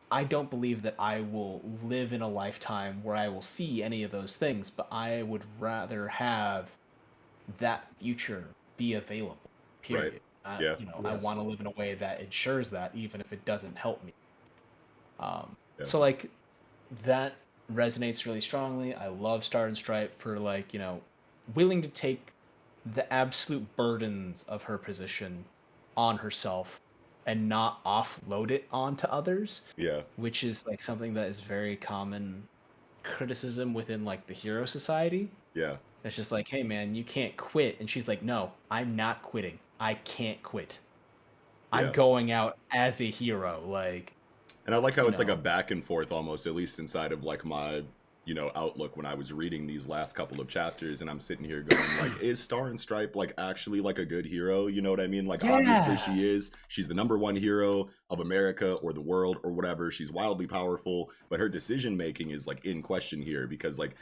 I don't believe that I will live in a lifetime where I will see any of those things, but I would rather have that future be available. Right. Period. Yeah. I Yes. want to live in a way that ensures that, even if it doesn't help me. Yeah. So like that resonates really strongly. I love Star and Stripe for like willing to take the absolute burdens of her position on herself and not offload it onto others, Yeah. which is like something that is very common criticism within like the hero society. Yeah. It's just like, hey man, you can't quit. And she's like, no, I'm not quitting. I can't quit. I'm Yeah. going out as a hero. Like, And I like how you it's like a know, back and forth almost, at least inside of like my, you know, outlook when I was reading these last couple of chapters and I'm sitting here going like, is Star and Stripe like actually like a good hero? You know what I mean? Like obviously yeah. she is. She's the number one hero of America or the world or whatever. She's wildly powerful, but her decision making is like in question here because like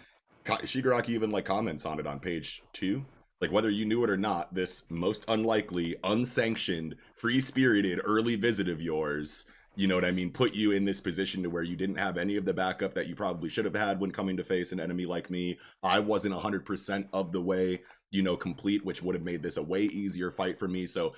Shigaraki even like comments on it on page 2. Like whether you knew it or not, this most unlikely, unsanctioned, free-spirited early visit of yours, you know what I mean, put you in this position to where you didn't have any of the backup that you probably should have had when coming to face an enemy like me. I wasn't 100% of the way, you know, complete, which would have made this a way easier fight for me. So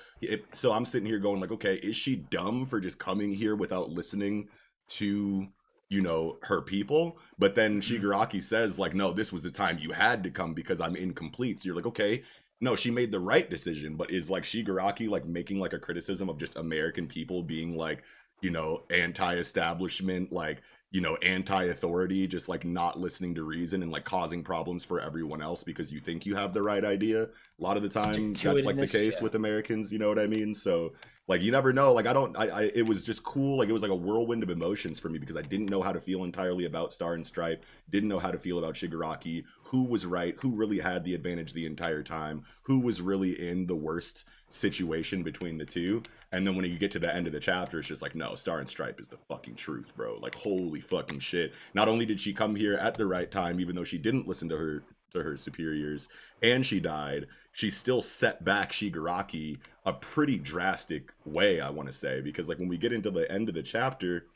I'm sitting here going like, okay, is she dumb for just coming here without listening to, you know, her people? But then Mhm. Shigaraki says like, no, this was the time you had to come because I'm incomplete. So you're like, okay, no, she made the right decision. But is like Shigaraki like making like a criticism of just American people being like, you know, anti-establishment, like, you know, anti-authority, just like not listening to reason and like causing problems for everyone else because you think you have the right idea. A lot of the time that's like the Stick-to-itiveness, case yeah. with Americans, you know what I mean? So like you never know. Like I it was just cool. Like it was like a whirlwind of emotions for me because I didn't know how to feel entirely about Star and Stripe, didn't know how to feel about Shigaraki, who was right, who really had the advantage the entire time, who was really in the worst situation between the two. And then when you get to the end of the chapter, it's just like, no, Star and Stripe is the fucking truth, bro. Like, holy fucking shit. Not only did she come here at the right time, even though she didn't listen to her superiors, and she died, she still set back Shigaraki a pretty drastic way, I want to say, because like when we get into the end of the chapter,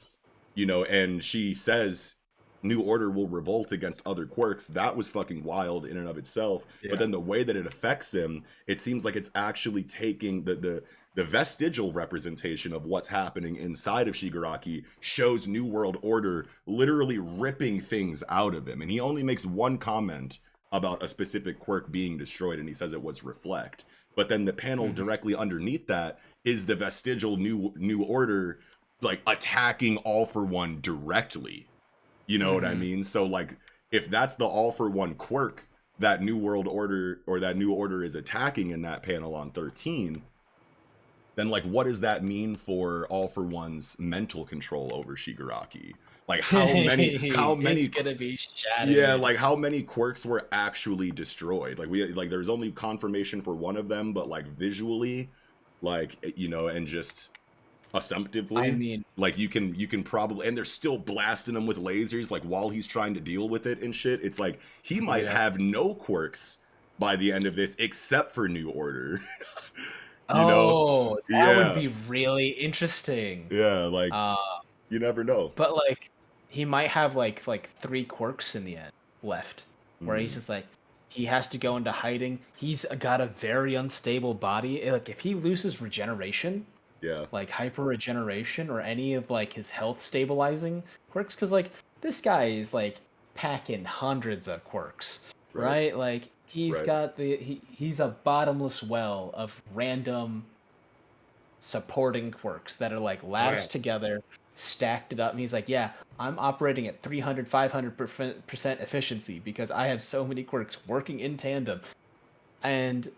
you know, and she says New Order will revolt against other quirks. That was fucking wild in and of itself. Yeah. But then the way that it affects him, it seems like it's actually taking the vestigial representation of what's happening inside of Shigaraki shows New World Order literally ripping things out of him. And he only makes one comment about a specific quirk being destroyed, and he says it was Reflect. But then the panel directly underneath that is the vestigial New Order like attacking All for One directly. You know what I mean? So like if that's the All for One quirk that New World Order or that New Order is attacking in that panel on 13, then like what does that mean for All for One's mental control over Shigaraki? Like how many It's gonna be shattered. yeah, like how many quirks were actually destroyed? Like there's only confirmation for one of them, but like visually, like, you know, and just assumptively, I mean, like you can probably, and they're still blasting him with lasers like while he's trying to deal with it and shit. It's like he might have no quirks by the end of this except for New Order. You know? That would Yeah. be really interesting. Yeah, like you never know. But like he might have like 3 quirks in the end left, where he's Mm. just like he has to go into hiding. He's got a very unstable body. Like if he loses regeneration, Yeah. like hyper regeneration or any of like his health stabilizing quirks, because like this guy is like packing hundreds of quirks, right? Like he's Right. got he's a bottomless well of random supporting quirks that are like latched together, stacked it up, and he's like, yeah, I'm operating at 300 500% efficiency because I have so many quirks working in tandem. And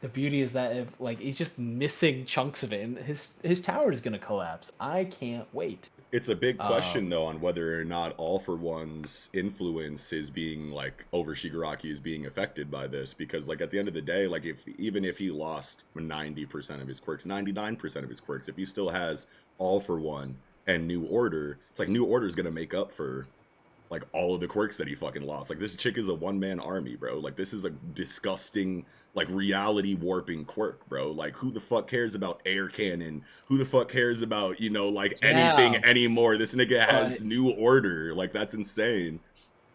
the beauty is that if like he's just missing chunks of it, and his tower is gonna collapse. I can't wait. It's a big question though on whether or not All for One's influence is being like over Shigaraki is being affected by this, because like at the end of the day, like even if he lost 90% of his quirks, 99% of his quirks, if he still has All for One and New Order, it's like New Order is gonna make up for like all of the quirks that he fucking lost. Like this chick is a one-man army, bro. Like this is a disgusting like reality warping quirk, bro. Like who the fuck cares about air cannon? Who the fuck cares about, you know, like anything anymore? This nigga has New Order. Like that's insane.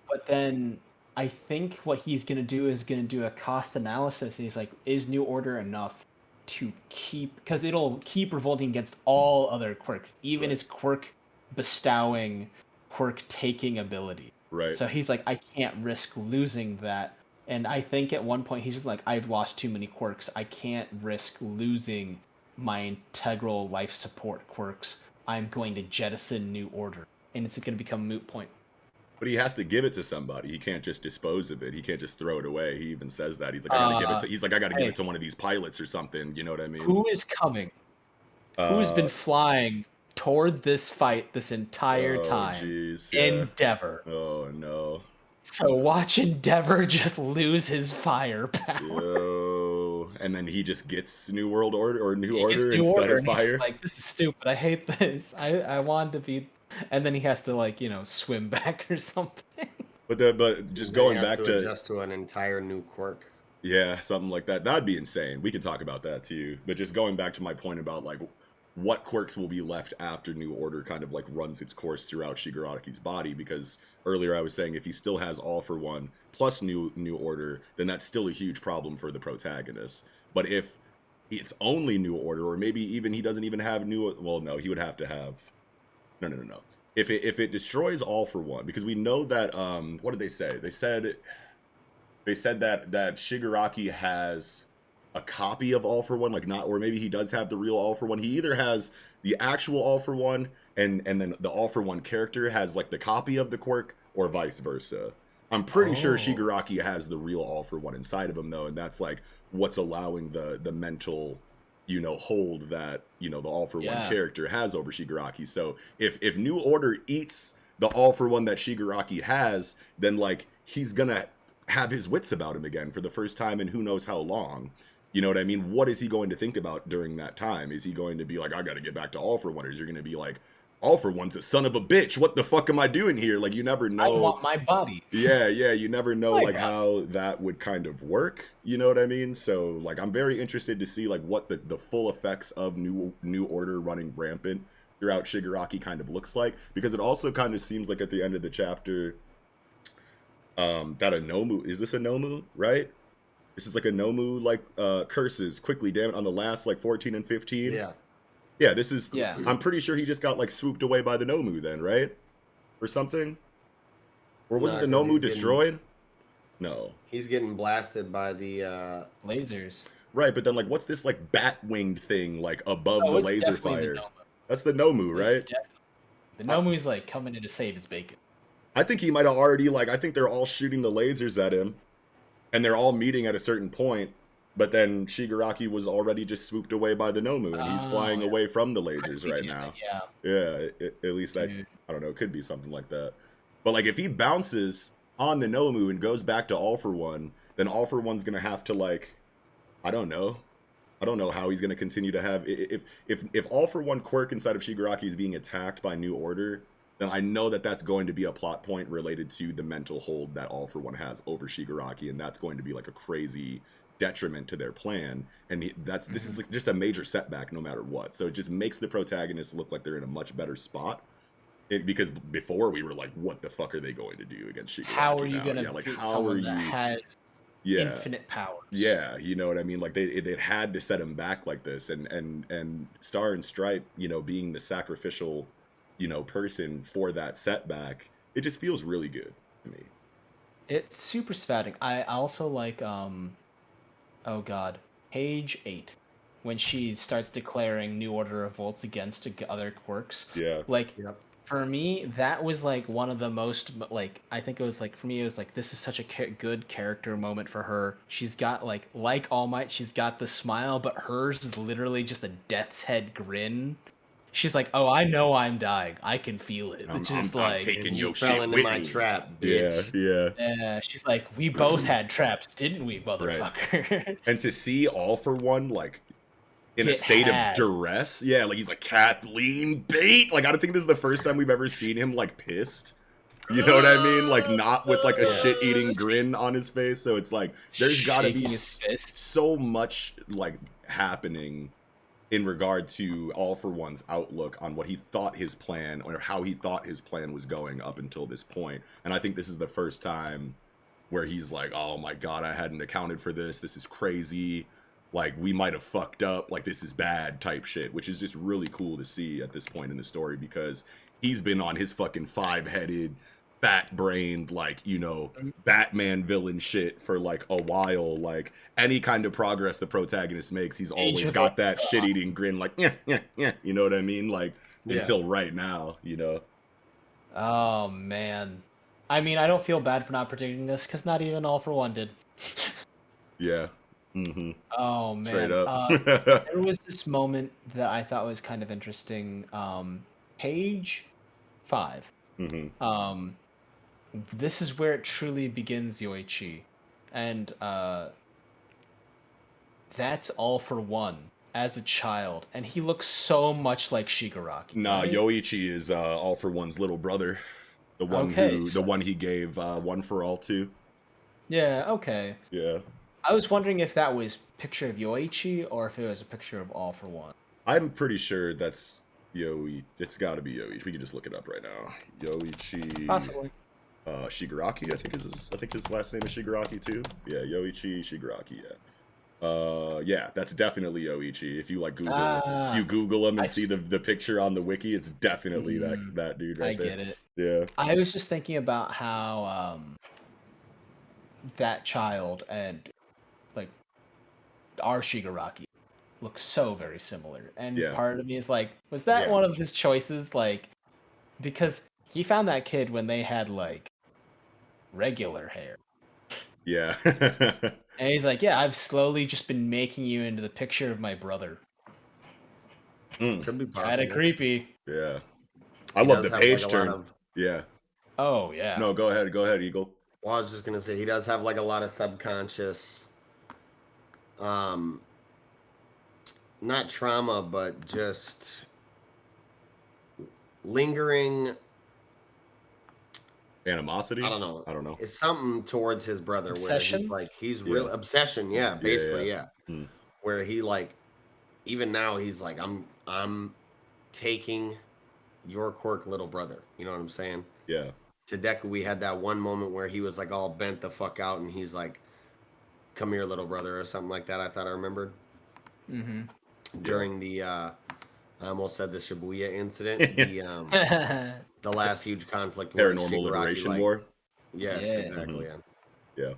But then I think what he's gonna do is gonna do a cost analysis. He's like, is New Order enough to keep, because it'll keep revolting against all other quirks, even his quirk bestowing, quirk taking ability. Right. So he's like, I can't risk losing that. And I think at one point he's just like, I've lost too many quirks. I can't risk losing my integral life support quirks. I'm going to jettison New Order, and it's going to become a moot point. But he has to give it to somebody. He can't just dispose of it. He can't just throw it away. He even says that. He's like, I gotta give it to. He's like, I gotta give it to one of these pilots or something. You know what I mean? Who is coming? Who's been flying towards this fight this entire time? Geez, Endeavor. Oh no. So watch Endeavor just lose his firepower. Yo. And then he just gets New World Order or New Order New instead Order, of and he's fire. just like, this is stupid. I hate this. I want to be, and then he has to like, you know, swim back or something. But just going back to adjust to an entire new quirk. Yeah, something like that. That'd be insane. We could talk about that too. But just going back to my point about like what quirks will be left after New Order kind of like runs its course throughout Shigaraki's body, because earlier I was saying if he still has All for One plus New Order, then that's still a huge problem for the protagonist. But if it's only New Order, or maybe even he doesn't even have well, no, he would have to have no. If it destroys All for One, because we know that what did they say? They said that Shigaraki has a copy of All for One, like not, or maybe he does have the real All for One. He either has the actual All for One, and then the All for One character has like the copy of the quirk, or vice versa. I'm pretty sure Shigaraki has the real All for One inside of him though, and that's like what's allowing the mental, you know, hold that, you know, the All for One character has over Shigaraki. So if New Order eats the All for One that Shigaraki has, then like he's gonna have his wits about him again for the first time in who knows how long. You know what I mean? What is he going to think about during that time? Is he going to be like, I gotta get back to All for One? Or is he going to be like, All for One's a son of a bitch. What the fuck am I doing here? Like, you never know. I want my body. Yeah, you never know like how that would kind of work. You know what I mean? So like, I'm very interested to see like what the full effects of New Order running rampant throughout Shigaraki kind of looks like, because it also kind of seems like at the end of the chapter, that a Nomu, is this a Nomu, right? This is like a Nomu, like, curses quickly, damn it, on the last, like, 14 and 15. Yeah, this is, I'm pretty sure he just got, like, swooped away by the Nomu then, right? Or something? Or wasn't the Nomu destroyed? No. He's getting blasted by the, lasers. Right, but then, like, what's this, like, bat-winged thing, like, above the laser fire? That's the Nomu, right? The Nomu's, like, coming in to save his bacon. I think he might have already, like, I think they're all shooting the lasers at him. And they're all meeting at a certain point, but then Shigaraki was already just swooped away by the Nomu, and he's flying away from the lasers right now. At least that, I don't know, it could be something like that. But like, if he bounces on the Nomu and goes back to All for One, then All for One's gonna have to like, I don't know how he's gonna continue to have, if All for One quirk inside of Shigaraki is being attacked by New Order, then I know that that's going to be a plot point related to the mental hold that All for One has over Shigaraki, and that's going to be like a crazy detriment to their plan. And this is like just a major setback no matter what. So it just makes the protagonists look like they're in a much better spot. Because before we were like, what the fuck are they going to do against Shigaraki? How are you going to like, how are you that has infinite powers? Yeah, you know what I mean? Like they had to set him back like this, and Star and Stripe, you know, being the sacrificial, you know, person for that setback, it just feels really good to me. It's super satisfying. I also like oh god, page 8, when she starts declaring New Order revolts against other quirks. Like for me, that was like one of the most, like, I think it was like, for me it was like, this is such a good character moment for her. She's got like All Might, she's got the smile, but hers is literally just a death's head grin. She's like, oh, I know I'm dying. I can feel it. It's just like, taking you fell into my trap, bitch. Yeah. She's like, we both had traps, didn't we, motherfucker? Right. And to see All for One, like, in a state of duress. Yeah, like, he's like, Kathleen bait. Like, I don't think this is the first time we've ever seen him, like, pissed. You know what I mean? Like, not with, like, a shit-eating grin on his face. So it's like, there's gotta be so much, like, happening in regard to All for One's outlook on what he thought his plan, or how he thought his plan was going up until this point. And I think this is the first time where he's like, oh my god, I hadn't accounted for this. This is crazy. Like, we might have fucked up. Like, this is bad type shit, which is just really cool to see at this point in the story, because he's been on his fucking 5-headed, fat-brained, like, you know, Batman villain shit for, like, a while. Like, any kind of progress the protagonist makes, he's always got that shit-eating grin, like, yeah, you know what I mean? Like, until right now, you know? Oh, man. I mean, I don't feel bad for not predicting this, because not even All for One did. Yeah. Mm-hmm. Oh, man. Straight up. There was this moment that I thought was kind of interesting. Page 5. Mm-hmm. This is where it truly begins, Yoichi. And that's All for One as a child. And he looks so much like Shigaraki. Nah, right? Yoichi is All for One's little brother. The one the one he gave One for All to. Yeah, okay. Yeah. I was wondering if that was a picture of Yoichi or if it was a picture of All for One. I'm pretty sure that's Yoichi. It's got to be Yoichi. We can just look it up right now. Yoichi. Possibly. Shigaraki. I think his last name is Shigaraki too. Yeah, Yoichi Shigaraki. Yeah, that's definitely Yoichi. If you like Google him and see the picture on the wiki, it's definitely that dude right there. I get it. Yeah. I was just thinking about how that child and like our Shigaraki look so very similar. And Yeah. part of me is like, was that Yeah. one of his choices? Like, because he found that kid when they had like regular hair. Yeah. And he's like, yeah, I've slowly just been making you into the picture of my brother. Could be Kinda possible. creepy. Yeah. I He love does the have, page like, a lot turn. of- Yeah. Oh yeah. No, go ahead, Eagle. Well, I was just gonna say he does have like a lot of subconscious, not trauma, but just lingering. Animosity? I don't know. I don't know. It's something towards his brother Obsession? where he's Yeah. real obsession. Yeah, basically, yeah. Hmm. Where he like, even now he's like, I'm taking your quirk, little brother. You know what I'm saying? Yeah. To Deku, we had that one moment where he was like all bent the fuck out, and he's like, "Come here, little brother," or something like that. I thought I remembered Mm-hmm. during the I almost said the Shibuya incident, the last huge conflict where Paranormal Shigaraki, Liberation like, War. Yes, Yeah. exactly. Mhm. Yeah.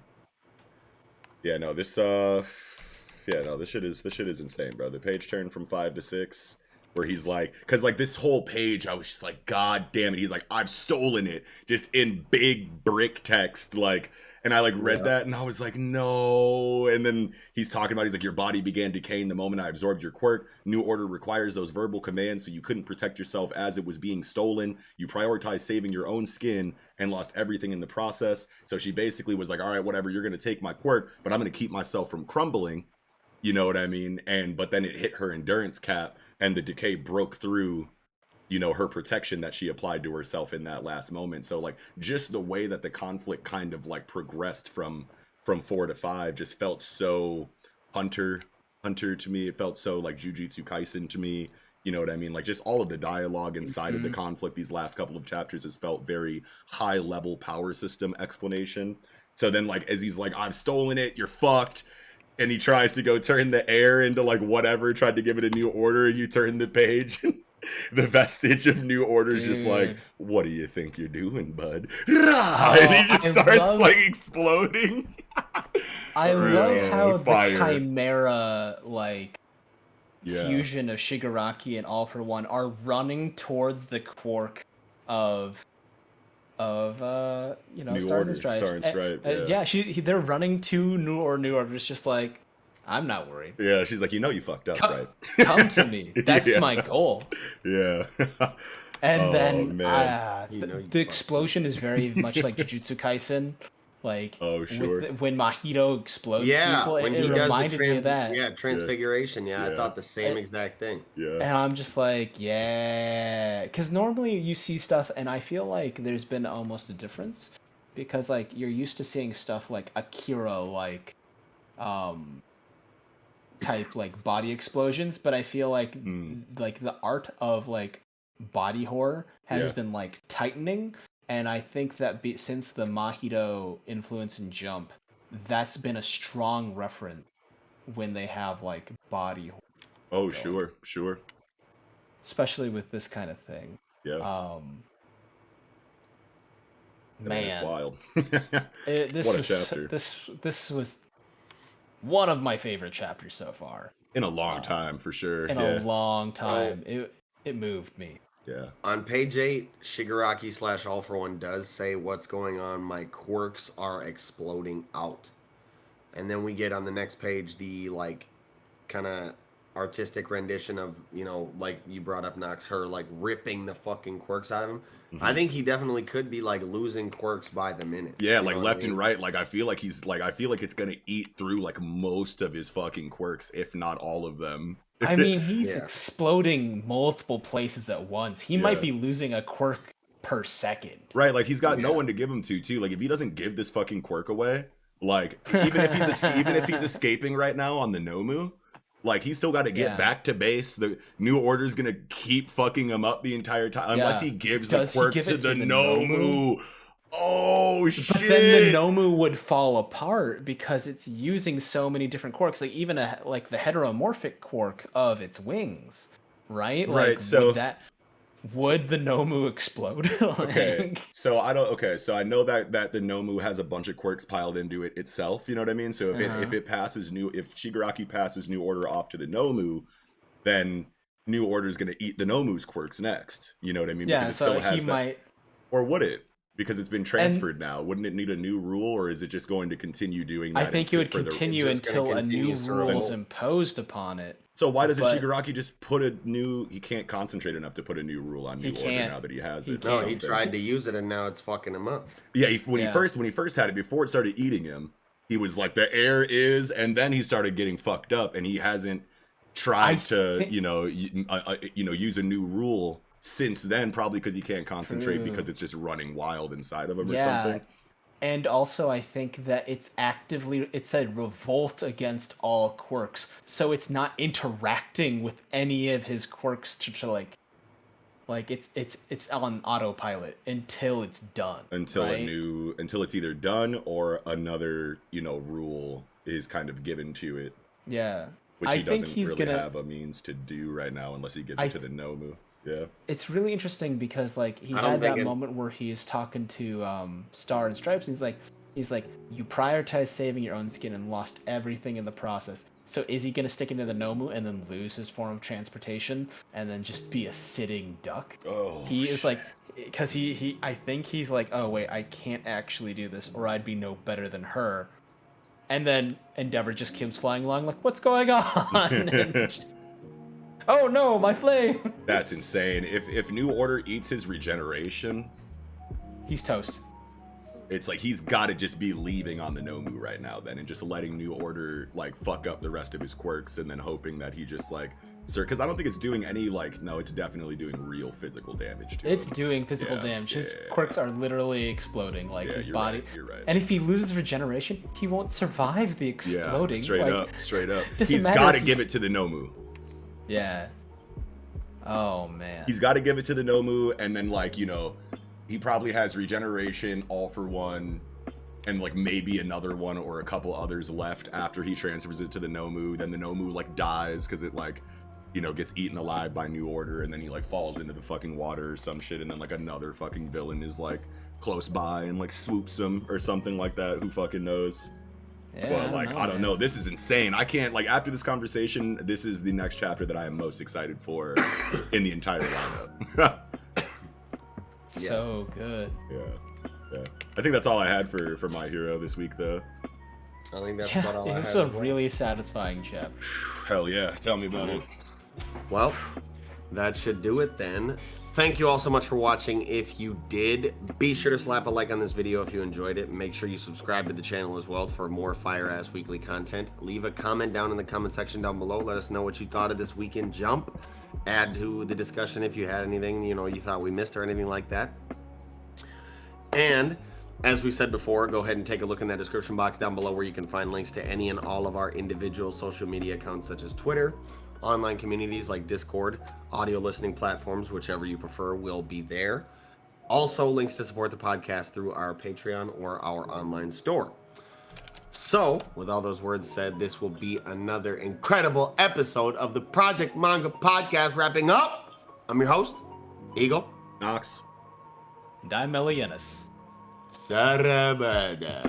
Yeah, no, this this shit is insane, bro. The page turn from 5 to 6, where he's like, because like this whole page, I was just like, God damn it. He's like, I've stolen it, just in big brick text, like, and I like read that and I was like, no. And then he's talking about, he's like, your body began decaying the moment I absorbed your quirk. New Order requires those verbal commands, so you couldn't protect yourself as it was being stolen. You prioritized saving your own skin and lost everything in the process. So she basically was like, all right, whatever, you're gonna take my quirk, but I'm gonna keep myself from crumbling. You know what I mean? But then it hit her endurance cap, and the decay broke through, you know, her protection that she applied to herself in that last moment. So like just the way that the conflict kind of like progressed from 4 to 5 just felt so hunter to me. It felt so like Jujutsu Kaisen to me. You know what I mean? Like just all of the dialogue inside of the conflict these last couple of chapters has felt very high level power system explanation. So then like as he's like, I've stolen it, you're fucked. And he tries to go turn the air into like whatever, tried to give it a new order, and you turn the page. The vestige of New Order is just like, what do you think you're doing, bud? And he just starts like exploding. I love how fire. the Chimera like fusion of Shigaraki and All For One are running towards the quirk of you know, New Stars Order, and Stripes. Star and Stripe, they're running to New Order. It's just like, I'm not worried. Yeah, she's like, you know, you fucked up, right? Come to me. That's my goal. Yeah. And then the explosion is very much like Jujutsu Kaisen. Like, when Mahito explodes people, when he it does reminded me of that. Yeah, transfiguration. Yeah, I thought the same exact thing. Yeah. And I'm just like, yeah. Because normally you see stuff, and I feel like there's been almost a difference. Because, like, you're used to seeing stuff like Akira, like, type, like, body explosions. But I feel like, the art of, like, body horror has been, like, tightening. And I think that since the Mahito influence in Jump, that's been a strong reference when they have, like, body horror. Oh, sure. Especially with this kind of thing. Yeah. Man, it's wild. This what was, a chapter. This was one of my favorite chapters so far. In a long time, for sure. In a long time. It moved me. Yeah. On page 8, Shigaraki / All For One does say, what's going on? My quirks are exploding out. And then we get on the next page the, like, kind of artistic rendition of, you know, like you brought up, Nox, her, like, ripping the fucking quirks out of him. Mm-hmm. I think he definitely could be, like, losing quirks by the minute. Yeah, like, left and right. Like, I feel like it's going to eat through, like, most of his fucking quirks, if not all of them. I mean, he's exploding multiple places at once. He might be losing a quirk per second. Right, like he's got no one to give him to too. Like if he doesn't give this fucking quirk away, like even if he's escaping right now on the Nomu, like he's still got to get back to base. The New Order's gonna keep fucking him up the entire time unless he gives the quirk to the Nomu. Oh shit! But then the Nomu would fall apart because it's using so many different quirks, like even like the heteromorphic quirk of its wings, right? Like, right. So would the Nomu explode? Okay, Like, so I don't. Okay, so I know that the Nomu has a bunch of quirks piled into it itself. You know what I mean? So if it passes if Shigaraki passes New Order off to the Nomu, then New Order is gonna eat the Nomu's quirks next. You know what I mean? yeah, Because it so still has he that. might. Or would it? Because it's been transferred now. Wouldn't it need a new rule, or is it just going to continue doing that? I think it would for the- continue just gonna until a new continue to rule is remove. imposed upon it. So why doesn't But- Shigaraki just put a new? He can't concentrate enough to put a new rule on He New Order can't. now that he has He it. or No, he something. tried to use it, and now it's fucking him up. Yeah, when Yeah. he first had it, before it started eating him, he was like, the air is, and then he started getting fucked up, and he hasn't tried to think- use a new rule since then, probably because he can't concentrate True. because it's just running wild inside of him or Yeah. something. And also, I think that it said revolt against all quirks. So it's not interacting with any of his quirks to like it's on autopilot until it's done. Until right? until it's either done or another, rule is kind of given to it, Yeah. which I he think doesn't he's really gonna- have a means to do right now unless he gives I- it to the Nomu. Yeah. It's really interesting because like he I don't had that think it- moment where he is talking to Star and Stripes, and he's like, you prioritized saving your own skin and lost everything in the process. So is he gonna stick into the Nomu and then lose his form of transportation and then just be a sitting duck? Oh. He is like, because I think he's like, oh wait, I can't actually do this, or I'd be no better than her. And then Endeavor just keeps flying along like, what's going on? And just, oh no, my flame! That's insane. If New Order eats his regeneration, He's toast. it's like he's got to just be leaving on the Nomu right now then and just letting New Order like fuck up the rest of his quirks and then hoping that he just like because I don't think it's doing any no, it's definitely doing real physical damage to It's him. doing physical Yeah, damage. His yeah. quirks are literally exploding, like Yeah, his you're body. right, you're right. And if he loses regeneration, he won't survive the exploding. Yeah, straight like, up. doesn't He's matter got to if give he's- it to the Nomu. Yeah. Oh man. He's got to give it to the Nomu, and then he probably has regeneration, all for one, and maybe another one or a couple others left after he transfers it to the Nomu. Then the Nomu dies because it gets eaten alive by New Order, and then he falls into the fucking water or some shit, and then another fucking villain is close by and swoops him or something like that. Who fucking knows? Yeah, But I don't know. This is insane. I can't after this conversation, this is the next chapter that I am most excited for in the entire lineup. So good. Yeah. I think that's all I had for My Hero this week, though. I think that's Yeah, about all I it was had. a as well. really satisfying chapter. Hell yeah. Tell me about it. Well, that should do it then. Thank you all so much for watching. If you did, be sure to slap a like on this video if you enjoyed it. Make sure you subscribe to the channel as well for more fire-ass weekly content. Leave a comment down in the comment section down below. Let us know what you thought of this weekend jump. Add to the discussion if you had anything, you thought we missed or anything like that. And as we said before, go ahead and take a look in that description box down below where you can find links to any and all of our individual social media accounts such as Twitter, online communities like Discord, audio listening platforms, whichever you prefer will be there. Also, links to support the podcast through our Patreon or our online store. So, with all those words said, this will be another incredible episode of the Project Manga Podcast wrapping up. I'm your host, Eagle. Knox. And I'm Elianis. Sarabada.